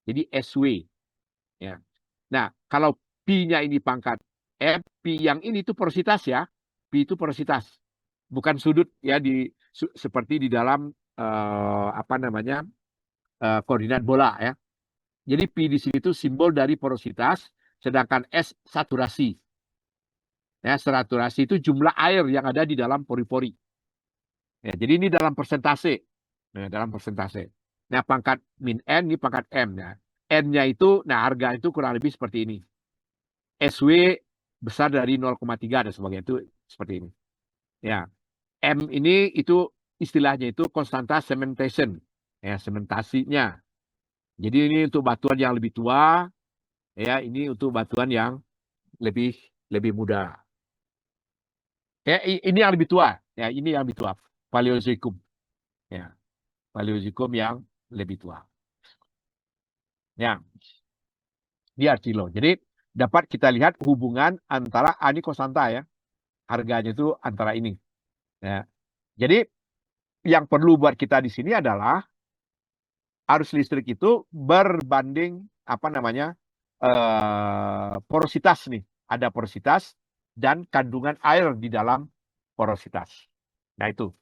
Jadi SW ya. Nah, kalau Pi-nya ini pangkat M, Pi yang ini itu porositas ya. Pi itu porositas. Bukan sudut ya seperti di dalam koordinat bola ya. Jadi Pi di sini itu simbol dari porositas, sedangkan S saturasi. Ya, saturasi itu jumlah air yang ada di dalam pori-pori. Ya, jadi ini dalam persentase. Nah, dalam persentase. Nah, pangkat min N ini pangkat M. Nah, N-nya itu, nah harga itu kurang lebih seperti ini. SW besar dari 0,3 dan sebagainya itu seperti ini. Ya, M ini itu istilahnya itu konstanta cementation. Ya, sementasinya. Jadi ini untuk batuan yang lebih tua, ya ini untuk batuan yang lebih muda. Ya, ini yang lebih tua, ya ini yang lebih tua, Paleozoikum, ya Paleozoikum yang lebih tua. Ya, di Archilo. Jadi dapat kita lihat hubungan antara ani konstanta ya, harganya itu antara ini. Ya. Jadi yang perlu buat kita di sini adalah arus listrik itu berbanding porositas nih. Ada porositas dan kandungan air di dalam porositas. Nah itu.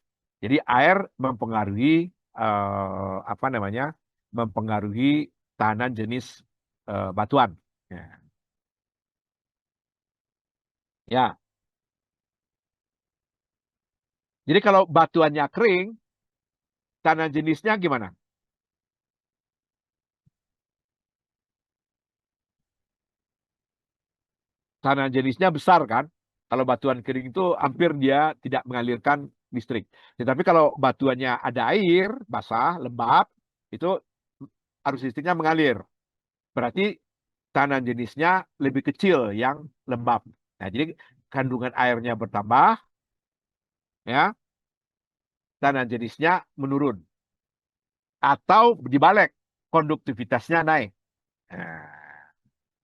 Jadi air mempengaruhi mempengaruhi tahanan jenis batuan. Ya. Ya. Jadi kalau batuannya kering, tahanan jenisnya gimana? Tahanan jenisnya besar kan? Kalau batuan kering itu hampir dia tidak mengalirkan listrik. Tetapi kalau batuannya ada air, basah, lembab, itu arus listriknya mengalir. Berarti tahanan jenisnya lebih kecil yang lembab. Nah, jadi kandungan airnya bertambah, ya, tahanan jenisnya menurun. Atau dibalik, konduktivitasnya naik. Nah,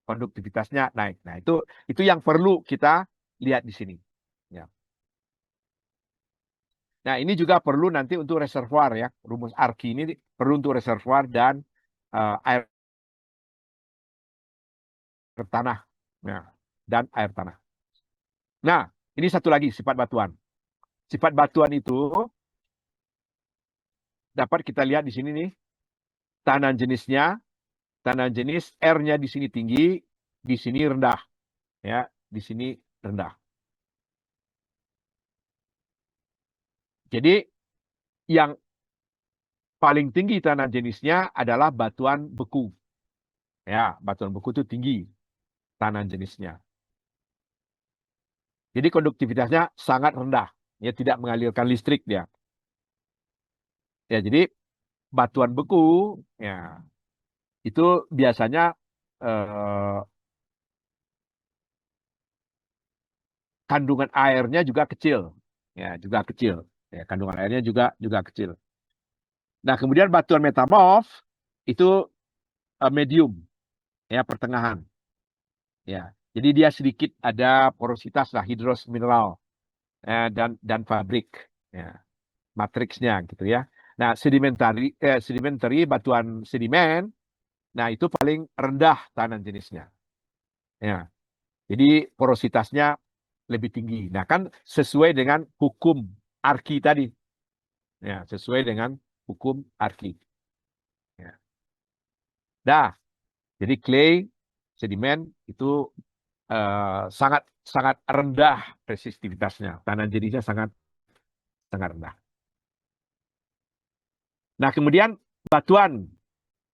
konduktivitasnya naik. Nah, itu yang perlu kita lihat di sini. Ya. Nah, ini juga perlu nanti untuk reservoir ya. Rumus Archi ini perlu untuk reservoir dan air tanah. Nah, dan air tanah. Nah, ini satu lagi sifat batuan. Sifat batuan itu dapat kita lihat di sini nih. Tahanan jenisnya, tahanan jenis R-nya di sini tinggi, di sini rendah. Ya, di sini rendah. Jadi yang paling tinggi tanah jenisnya adalah batuan beku. Ya, batuan beku itu tinggi tanah jenisnya. Jadi konduktivitasnya sangat rendah. Ya, tidak mengalirkan listrik dia. Ya, jadi batuan beku ya itu biasanya eh, kandungan airnya juga kecil. Ya, juga kecil. Ya, kandungan airnya juga kecil. Nah, kemudian batuan metamorf itu medium, ya pertengahan. Ya, jadi dia sedikit ada porositas lah hidros mineral dan fabrik, ya, matriksnya gitu ya. Nah, sedimentary batuan sedimen, nah itu paling rendah tanah jenisnya. Ya, jadi porositasnya lebih tinggi. Nah, kan sesuai dengan hukum Arki tadi. Ya, sesuai dengan hukum Arki. Ya. Nah, jadi clay, sedimen itu sangat sangat rendah resistivitasnya. Tanah jenisnya sangat sangat rendah. Nah, kemudian batuan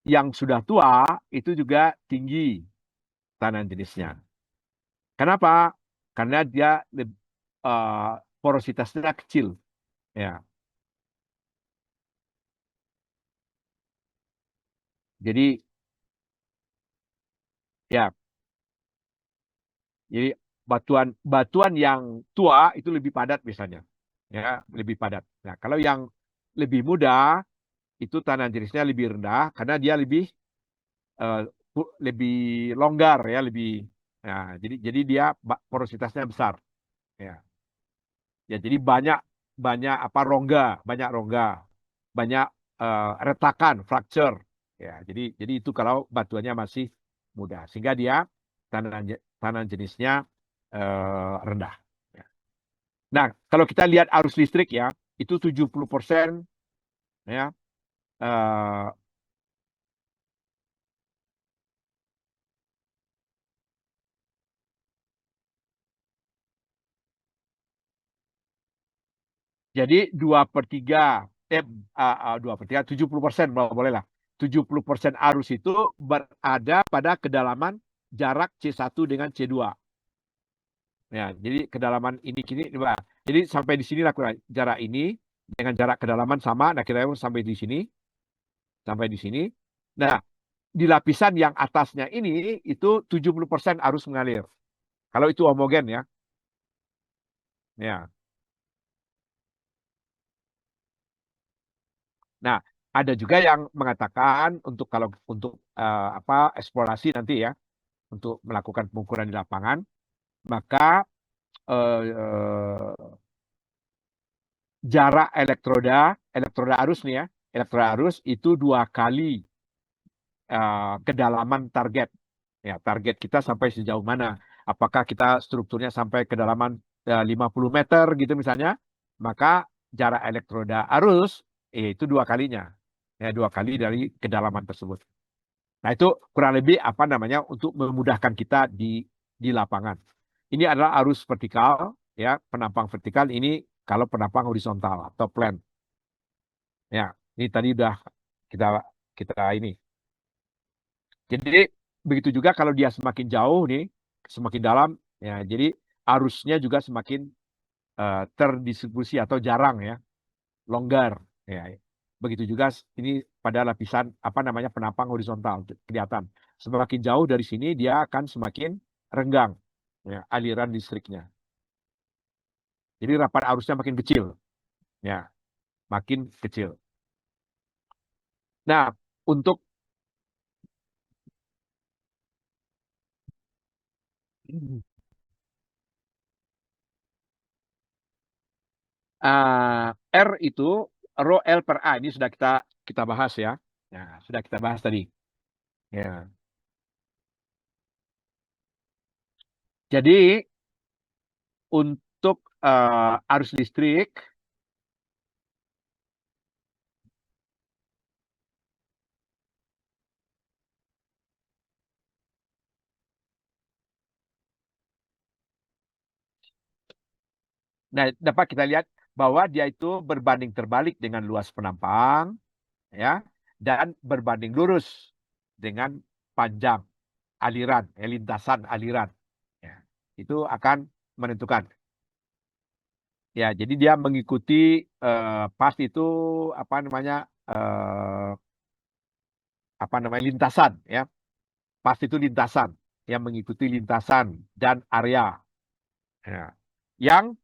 yang sudah tua itu juga tinggi tanah jenisnya. Kenapa? Karena dia porositasnya kecil. Ya, jadi ya, jadi batuan batuan yang tua itu lebih padat biasanya, ya lebih padat. Nah, kalau yang lebih muda itu tanah jenisnya lebih rendah karena dia eh, lebih longgar ya, lebih. Nah, jadi dia porositasnya besar. Ya, ya jadi banyak banyak apa banyak rongga, banyak retakan, fracture. Ya, jadi itu kalau batuannya masih muda, sehingga dia tanah tanah jenisnya rendah. Ya. Nah, kalau kita lihat arus listrik ya, itu 70% ya. eh, Jadi 2/3, 2/3, 70%, boleh lah. 70% arus itu berada pada kedalaman jarak C1 dengan C2. Ya, jadi kedalaman ini kini, jadi sampai di sini lakukan jarak ini dengan jarak kedalaman sama. Nah, kita sampai di sini. Nah, di lapisan yang atasnya ini itu 70% arus mengalir. Kalau itu homogen ya. Ya. Nah, ada juga yang mengatakan kalau untuk apa eksplorasi nanti ya, untuk melakukan pengukuran di lapangan, maka eh, eh, jarak elektroda arus nih ya, elektroda arus itu 2 kali kedalaman target. Ya, target kita sampai sejauh mana? Apakah kita strukturnya sampai kedalaman 50 meter gitu misalnya, maka jarak elektroda arus itu 2 kalinya. Ya, 2 kali dari kedalaman tersebut. Nah, itu kurang lebih apa namanya untuk memudahkan kita di lapangan. Ini adalah arus vertikal, ya, penampang vertikal ini kalau penampang horizontal atau plan. Ya, ini tadi udah kita kita ini. Jadi begitu juga kalau dia semakin jauh nih, semakin dalam, ya, jadi arusnya juga semakin terdistribusi atau jarang ya, longgar. Ya, begitu juga ini pada lapisan apa namanya penampang horizontal kelihatan. Semakin jauh dari sini dia akan semakin renggang ya, aliran listriknya. Jadi rapat arusnya makin kecil, ya, makin kecil. Nah, untuk R itu rho L per A ini sudah kita kita bahas ya. Ya, sudah kita bahas tadi. Ya. Jadi untuk arus listrik, nah dapat kita lihat bahwa dia itu berbanding terbalik dengan luas penampang, ya, dan berbanding lurus dengan panjang aliran, lintasan aliran. Ya, itu akan menentukan. Ya, jadi dia mengikuti pas itu apa namanya lintasan, ya. Pas itu lintasan yang mengikuti lintasan dan area. Ya. Yang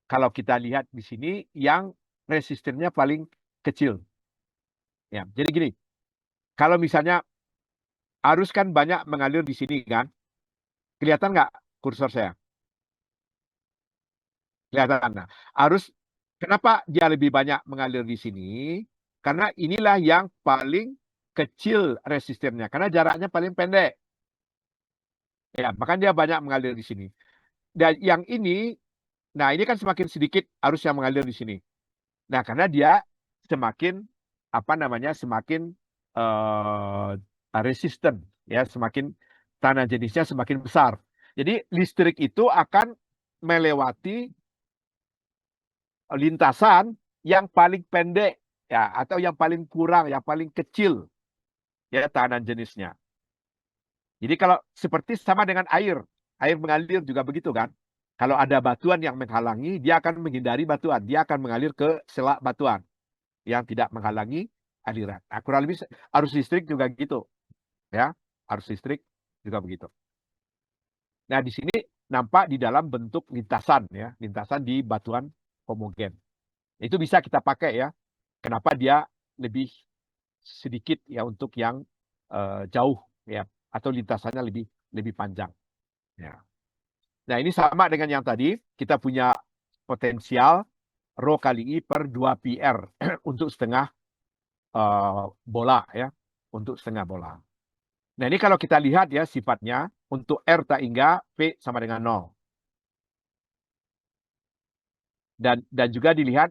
kalau kita lihat di sini yang resistennya paling kecil. Ya, jadi gini, kalau misalnya arus kan banyak mengalir di sini kan, kelihatan nggak kursor saya? Kelihatan. Nah, arus kenapa dia lebih banyak mengalir di sini? Karena inilah yang paling kecil resistennya, karena jaraknya paling pendek. Ya, makanya dia banyak mengalir di sini. Dan yang ini, nah ini kan semakin sedikit arus yang mengalir di sini. Nah, karena dia semakin semakin resisten, ya, semakin tanah jenisnya semakin besar. Jadi listrik itu akan melewati lintasan yang paling pendek, ya, atau yang paling kurang, yang paling kecil, ya, tanah jenisnya. Jadi kalau seperti sama dengan air mengalir juga begitu kan. Kalau ada batuan yang menghalangi, dia akan menghindari batuan, dia akan mengalir ke selak batuan yang tidak menghalangi aliran. Nah, kurang lebih arus listrik juga gitu, ya, arus listrik juga begitu. Nah, di sini nampak di dalam bentuk lintasan, ya, lintasan di batuan homogen. Itu bisa kita pakai, ya. Kenapa dia lebih sedikit, ya, untuk yang jauh, ya, atau lintasannya lebih panjang, ya. Nah, ini sama dengan yang tadi, kita punya potensial rho kali I per 2πr untuk setengah bola, ya, untuk setengah bola. Nah, ini kalau kita lihat, ya, sifatnya untuk R tak hingga P sama dengan 0. Dan juga dilihat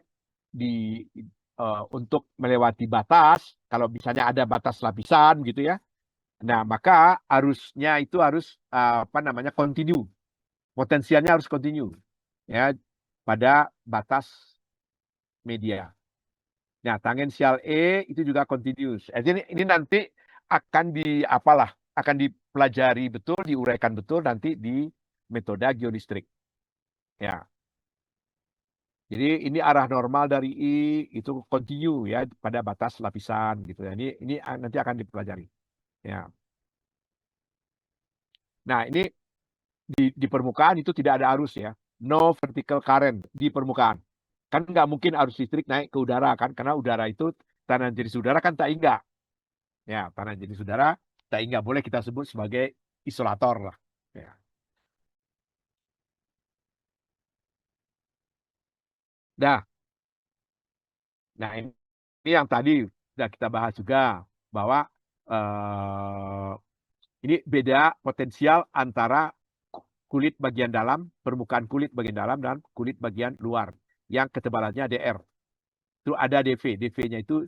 untuk melewati batas, kalau misalnya ada batas lapisan gitu, ya. Nah, maka arusnya itu harus continue. Potensialnya harus continue, ya, pada batas media. Nah, tangensial E itu juga continuous. Ini nanti akan akan dipelajari betul, diuraikan betul nanti di metode geolistrik. Ya. Jadi ini arah normal dari I itu continue, ya, pada batas lapisan gitu, ya. Ini nanti akan dipelajari. Ya. Nah, ini di permukaan itu tidak ada arus, ya. No vertical current di permukaan. Kan nggak mungkin arus listrik naik ke udara kan, karena udara itu tanah jenis udara kan tak hingga. Ya, tanah jenis udara tak hingga, boleh kita sebut sebagai isolator lah. Ya. Nah ini yang tadi sudah kita bahas juga, bahwa ini beda potensial antara kulit bagian dalam, permukaan kulit bagian dalam dan kulit bagian luar yang ketebalannya DR. Itu ada DV, DV-nya itu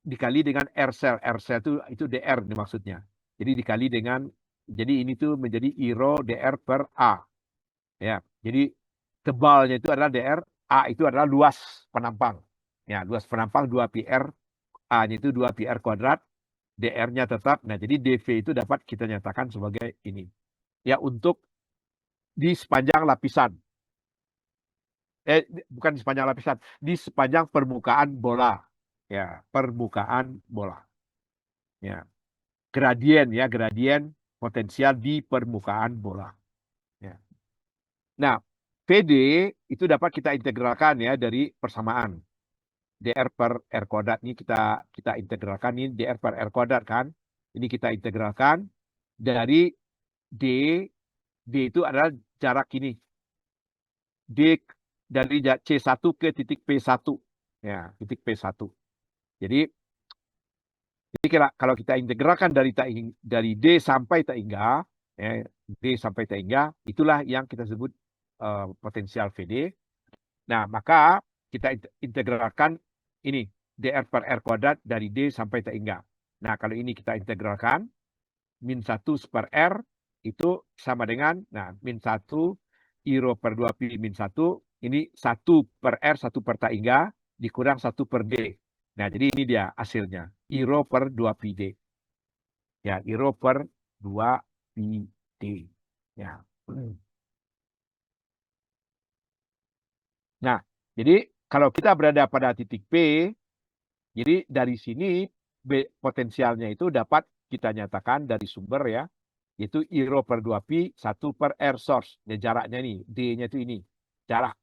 dikali dengan R cell. R cell itu DR nih maksudnya. Jadi dikali dengan, jadi ini tuh menjadi I rho DR per A. Ya, jadi tebalnya itu adalah DR, A itu adalah luas penampang. Ya, luas penampang 2πr, A-nya itu 2πr kuadrat, DR-nya tetap. Nah, jadi DV itu dapat kita nyatakan sebagai ini. Ya, untuk di sepanjang lapisan. Bukan di sepanjang lapisan, di sepanjang permukaan bola. Ya, permukaan bola. Ya. Gradien potensial di permukaan bola. Ya. Nah, PD itu dapat kita integralkan, ya, dari persamaan. DR per R kuadrat ini kita integralkan, ini DR per R kuadrat kan. Ini kita integralkan dari D itu adalah jarak ini. D dari C1 ke titik P1. Ya, titik P1. Jadi kalau kita integralkan dari D sampai tak hingga, ya, D sampai tak hingga, itulah yang kita sebut potensial VD. Nah, maka kita integralkan ini DR per R kuadrat dari D sampai tak hingga. Nah, kalau ini kita integralkan, min 1 per R itu sama dengan, nah, min 1 I rho per 2π min 1, ini 1 per R, 1 per tak hingga, dikurang 1 per D. Nah, jadi ini dia hasilnya. IRO per 2 PD. Ya, IRO per 2 PD. Ya. Nah, jadi kalau kita berada pada titik P, jadi dari sini potensialnya itu dapat kita nyatakan dari sumber ya, yaitu IRO per 2P, 1 per air source. Ya, jaraknya ini, D-nya itu ini. Jarak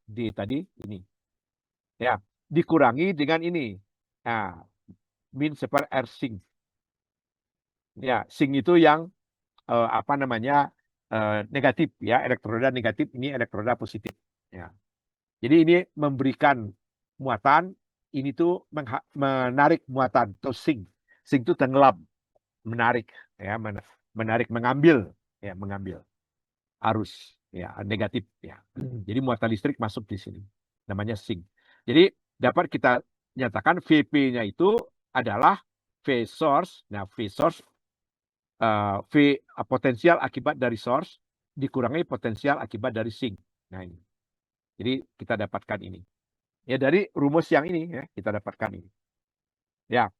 D tadi ini. Ya, dikurangi dengan ini. Nah, min per air sink. Ya, sink itu yang apa namanya negatif ya, elektroda negatif, ini elektroda positif. Ya. Jadi ini memberikan muatan, ini tuh menarik muatan, atau sink. Sink itu tenggelam, menarik, ya, menarik, mengambil arus, ya, negatif, ya. Jadi muatan listrik masuk di sini, namanya sink. Jadi dapat kita nyatakan VP-nya itu adalah V source. Nah, V source V potensial akibat dari source dikurangi potensial akibat dari sink. Nah, ini. Jadi kita dapatkan ini. Ya, dari rumus yang ini ya, kita dapatkan ini. Ya.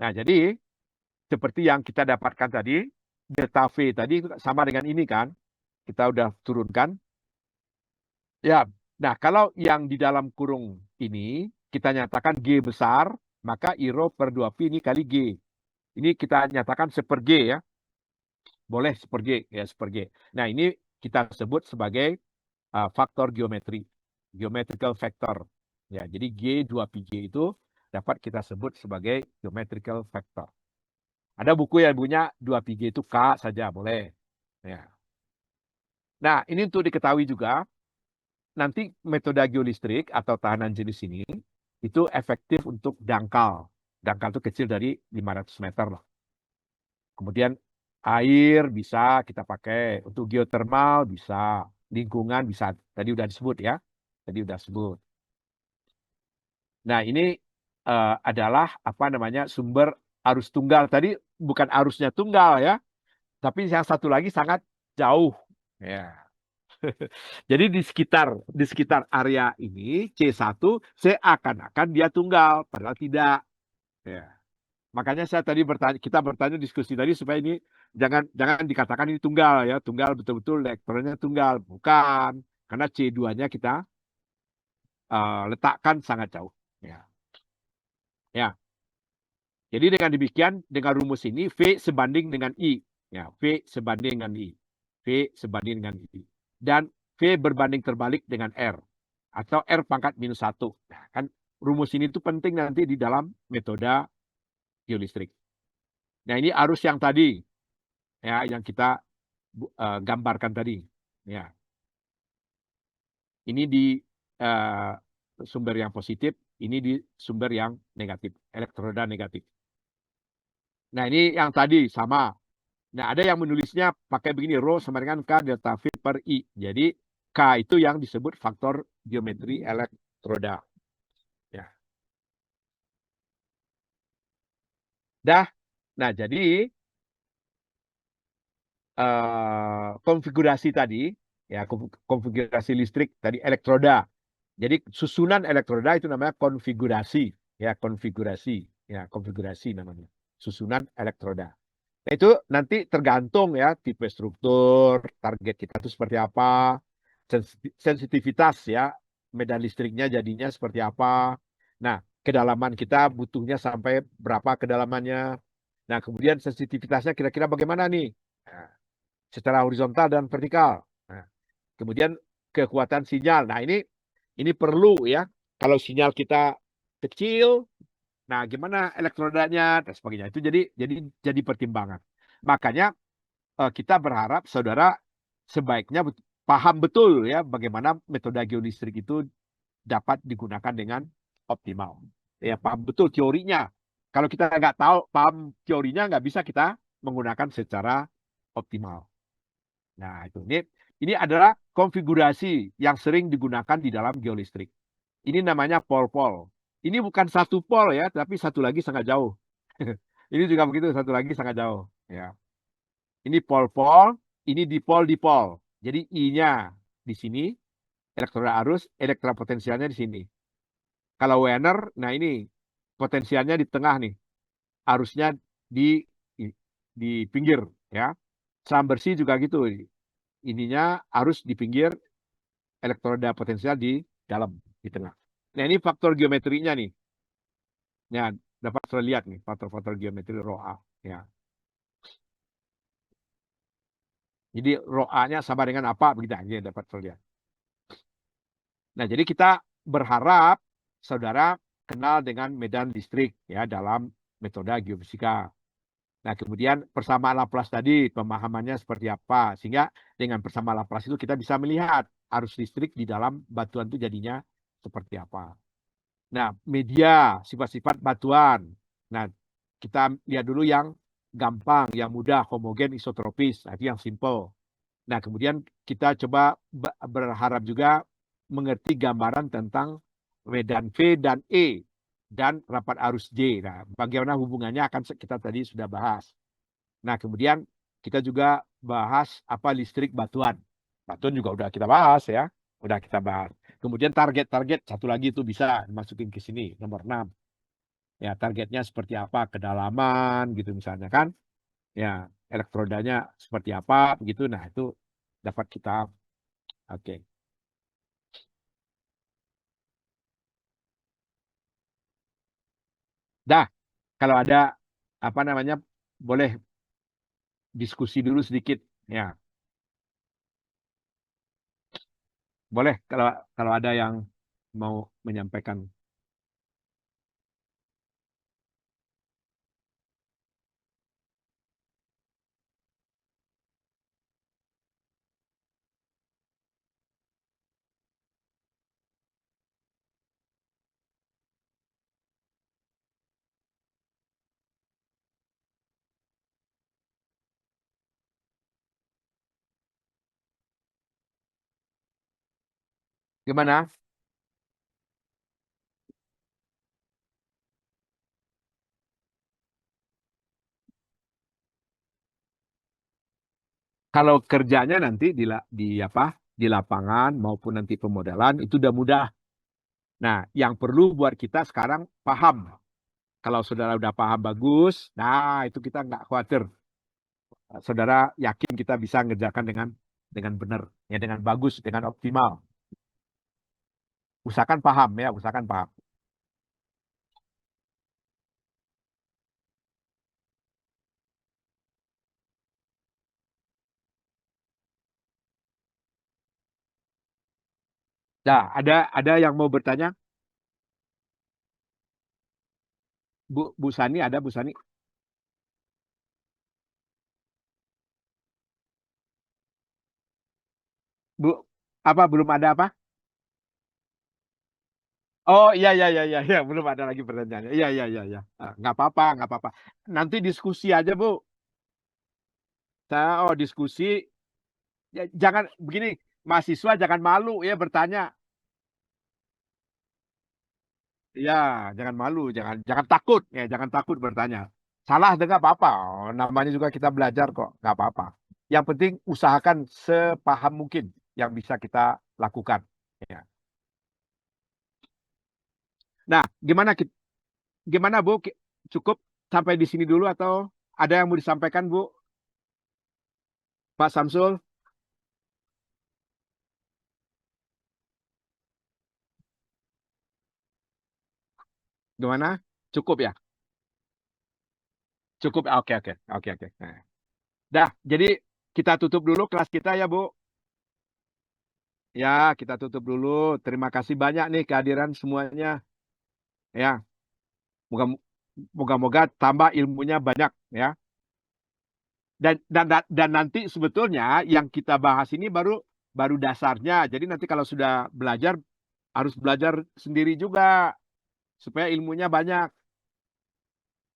Nah, jadi seperti yang kita dapatkan tadi, delta V tadi sama dengan ini kan. Kita udah turunkan. Ya. Nah, kalau yang di dalam kurung ini kita nyatakan G besar, maka IRO per 2P ini kali G. Ini kita nyatakan seper G ya. Boleh seper G, ya seper G. Nah, ini kita sebut sebagai faktor geometri, geometrical factor. Ya, jadi G 2PG itu dapat kita sebut sebagai geometrical factor. Ada buku yang punya 2PG itu K saja, boleh. Ya. Nah, ini untuk diketahui juga, nanti metode geolistrik atau tahanan jenis ini itu efektif untuk dangkal. Dangkal itu kecil dari 500 meter lah. Kemudian air bisa kita pakai, untuk geotermal bisa, lingkungan bisa. Tadi udah disebut ya. Tadi udah sebut. Nah, ini adalah apa namanya sumber arus tunggal. Tadi bukan arusnya tunggal ya, tapi yang satu lagi sangat jauh. Ya. Jadi di sekitar area ini C1 seakan-akan dia tunggal, padahal tidak. Ya. Makanya saya tadi kita bertanya diskusi tadi supaya ini jangan dikatakan ini tunggal ya, tunggal betul-betul elektronnya tunggal, bukan, karena C2-nya kita letakkan sangat jauh. Ya. Ya. Jadi dengan demikian, dengan rumus ini V sebanding dengan I. Ya, V sebanding dengan I. V sebanding dengan I. Dan V berbanding terbalik dengan R. Atau R pangkat minus 1. Nah, kan rumus ini itu penting nanti di dalam metode geolistrik. Nah, ini arus yang tadi. Ya, yang kita gambarkan tadi. Ya. Ini di sumber yang positif, ini di sumber yang negatif, elektroda negatif. Nah, ini yang tadi sama. Nah, ada yang menulisnya pakai begini, rho sama dengan K delta V per I. Jadi, K itu yang disebut faktor geometri elektroda. Ya. Dah. Nah, jadi konfigurasi tadi, ya konfigurasi listrik tadi elektroda. Jadi susunan elektroda itu namanya konfigurasi, ya konfigurasi namanya. Susunan elektroda. Nah, itu nanti tergantung ya tipe struktur, target kita itu seperti apa, sensitivitas ya, medan listriknya jadinya seperti apa. Nah, kedalaman kita butuhnya sampai berapa kedalamannya. Nah, kemudian sensitivitasnya kira-kira bagaimana nih? Nah, secara horizontal dan vertikal. Nah, kemudian kekuatan sinyal. Nah, ini perlu ya. Kalau sinyal kita kecil, nah gimana elektrodanya dan sebagainya. Itu jadi pertimbangan. Makanya kita berharap saudara sebaiknya paham betul ya bagaimana metode geolistrik itu dapat digunakan dengan optimal. Ya, paham betul teorinya. Kalau kita nggak tahu paham teorinya, nggak bisa kita menggunakan secara optimal. Nah, ini adalah konfigurasi yang sering digunakan di dalam geolistrik. Ini namanya pol-pol. Ini bukan satu pol ya, tapi satu lagi sangat jauh. Ini juga begitu, satu lagi sangat jauh. Ya. Ini pol-pol, ini dipol-dipol. Jadi I-nya di sini, Elektroda arus, elektropotensialnya di sini. Kalau Wener, nah ini potensialnya di tengah nih. Arusnya di pinggir ya. Selam bersih juga gitu. Ininya arus di pinggir, elektroda potensial di dalam, di tengah. Nah, ini faktor geometrinya nih. Ya, dapat terlihat nih faktor-faktor geometri rho A ya. Jadi rho A-nya sama dengan apa begitu aja dapat terlihat. Nah, jadi kita berharap saudara kenal dengan medan listrik ya dalam metode geofisika. Nah, kemudian persamaan Laplace tadi pemahamannya seperti apa sehingga dengan persamaan Laplace itu kita bisa melihat arus listrik di dalam batuan itu jadinya seperti apa. Nah, media, sifat-sifat batuan. Nah, kita lihat dulu yang gampang, yang mudah, homogen, isotropis. Nah, itu yang simple. Nah, kemudian kita coba berharap juga mengerti gambaran tentang medan V dan E dan rapat arus J. Nah, bagaimana hubungannya akan kita tadi sudah bahas. Nah, kemudian kita juga bahas apa listrik batuan. Batuan juga udah kita bahas ya. Udah kita bahas. Kemudian target-target satu lagi itu bisa dimasukin ke sini, nomor 6. Ya, targetnya seperti apa, kedalaman gitu misalnya kan. Ya, elektrodanya seperti apa begitu. Nah, itu dapat kita oke. Dah, kalau ada apa namanya boleh diskusi dulu sedikit ya. Boleh kalau ada yang mau menyampaikan. Gimana? Kalau kerjanya nanti di apa? Di lapangan maupun nanti pemodelan itu udah mudah. Nah, yang perlu buat kita sekarang paham. Kalau saudara udah paham bagus, nah itu kita nggak khawatir. Saudara yakin kita bisa ngerjakan dengan benar, ya dengan bagus, dengan optimal. Usahakan paham ya, usahakan paham. Nah, ada yang mau bertanya? Bu Sani ada Bu Sani? Bu apa belum ada apa? Oh iya iya iya iya iya, belum ada lagi pertanyaannya. Iya iya iya iya. Nggak apa-apa, nggak apa-apa. Nanti diskusi aja, Bu. Oh, diskusi. Ya, jangan begini, mahasiswa jangan malu ya bertanya. Ya, jangan malu, jangan takut ya, jangan takut bertanya. Salah dengan apa-apa. Oh, namanya juga kita belajar kok, nggak apa-apa. Yang penting usahakan sepaham mungkin yang bisa kita lakukan. Ya. Nah, gimana Bu? Cukup sampai di sini dulu atau ada yang mau disampaikan Bu? Pak Samsul, gimana? Cukup ya? Cukup. Oke, oke, oke, oke. Nah, dah, jadi kita tutup dulu kelas kita ya Bu. Ya, kita tutup dulu. Terima kasih banyak nih kehadiran semuanya. Ya, moga moga-moga tambah ilmunya banyak ya. Dan nanti sebetulnya yang kita bahas ini baru baru dasarnya. Jadi nanti kalau sudah belajar harus belajar sendiri juga supaya ilmunya banyak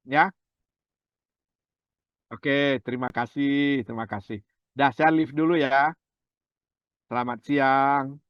ya. Oke, terima kasih, terima kasih. Dah, saya live dulu ya. Selamat siang.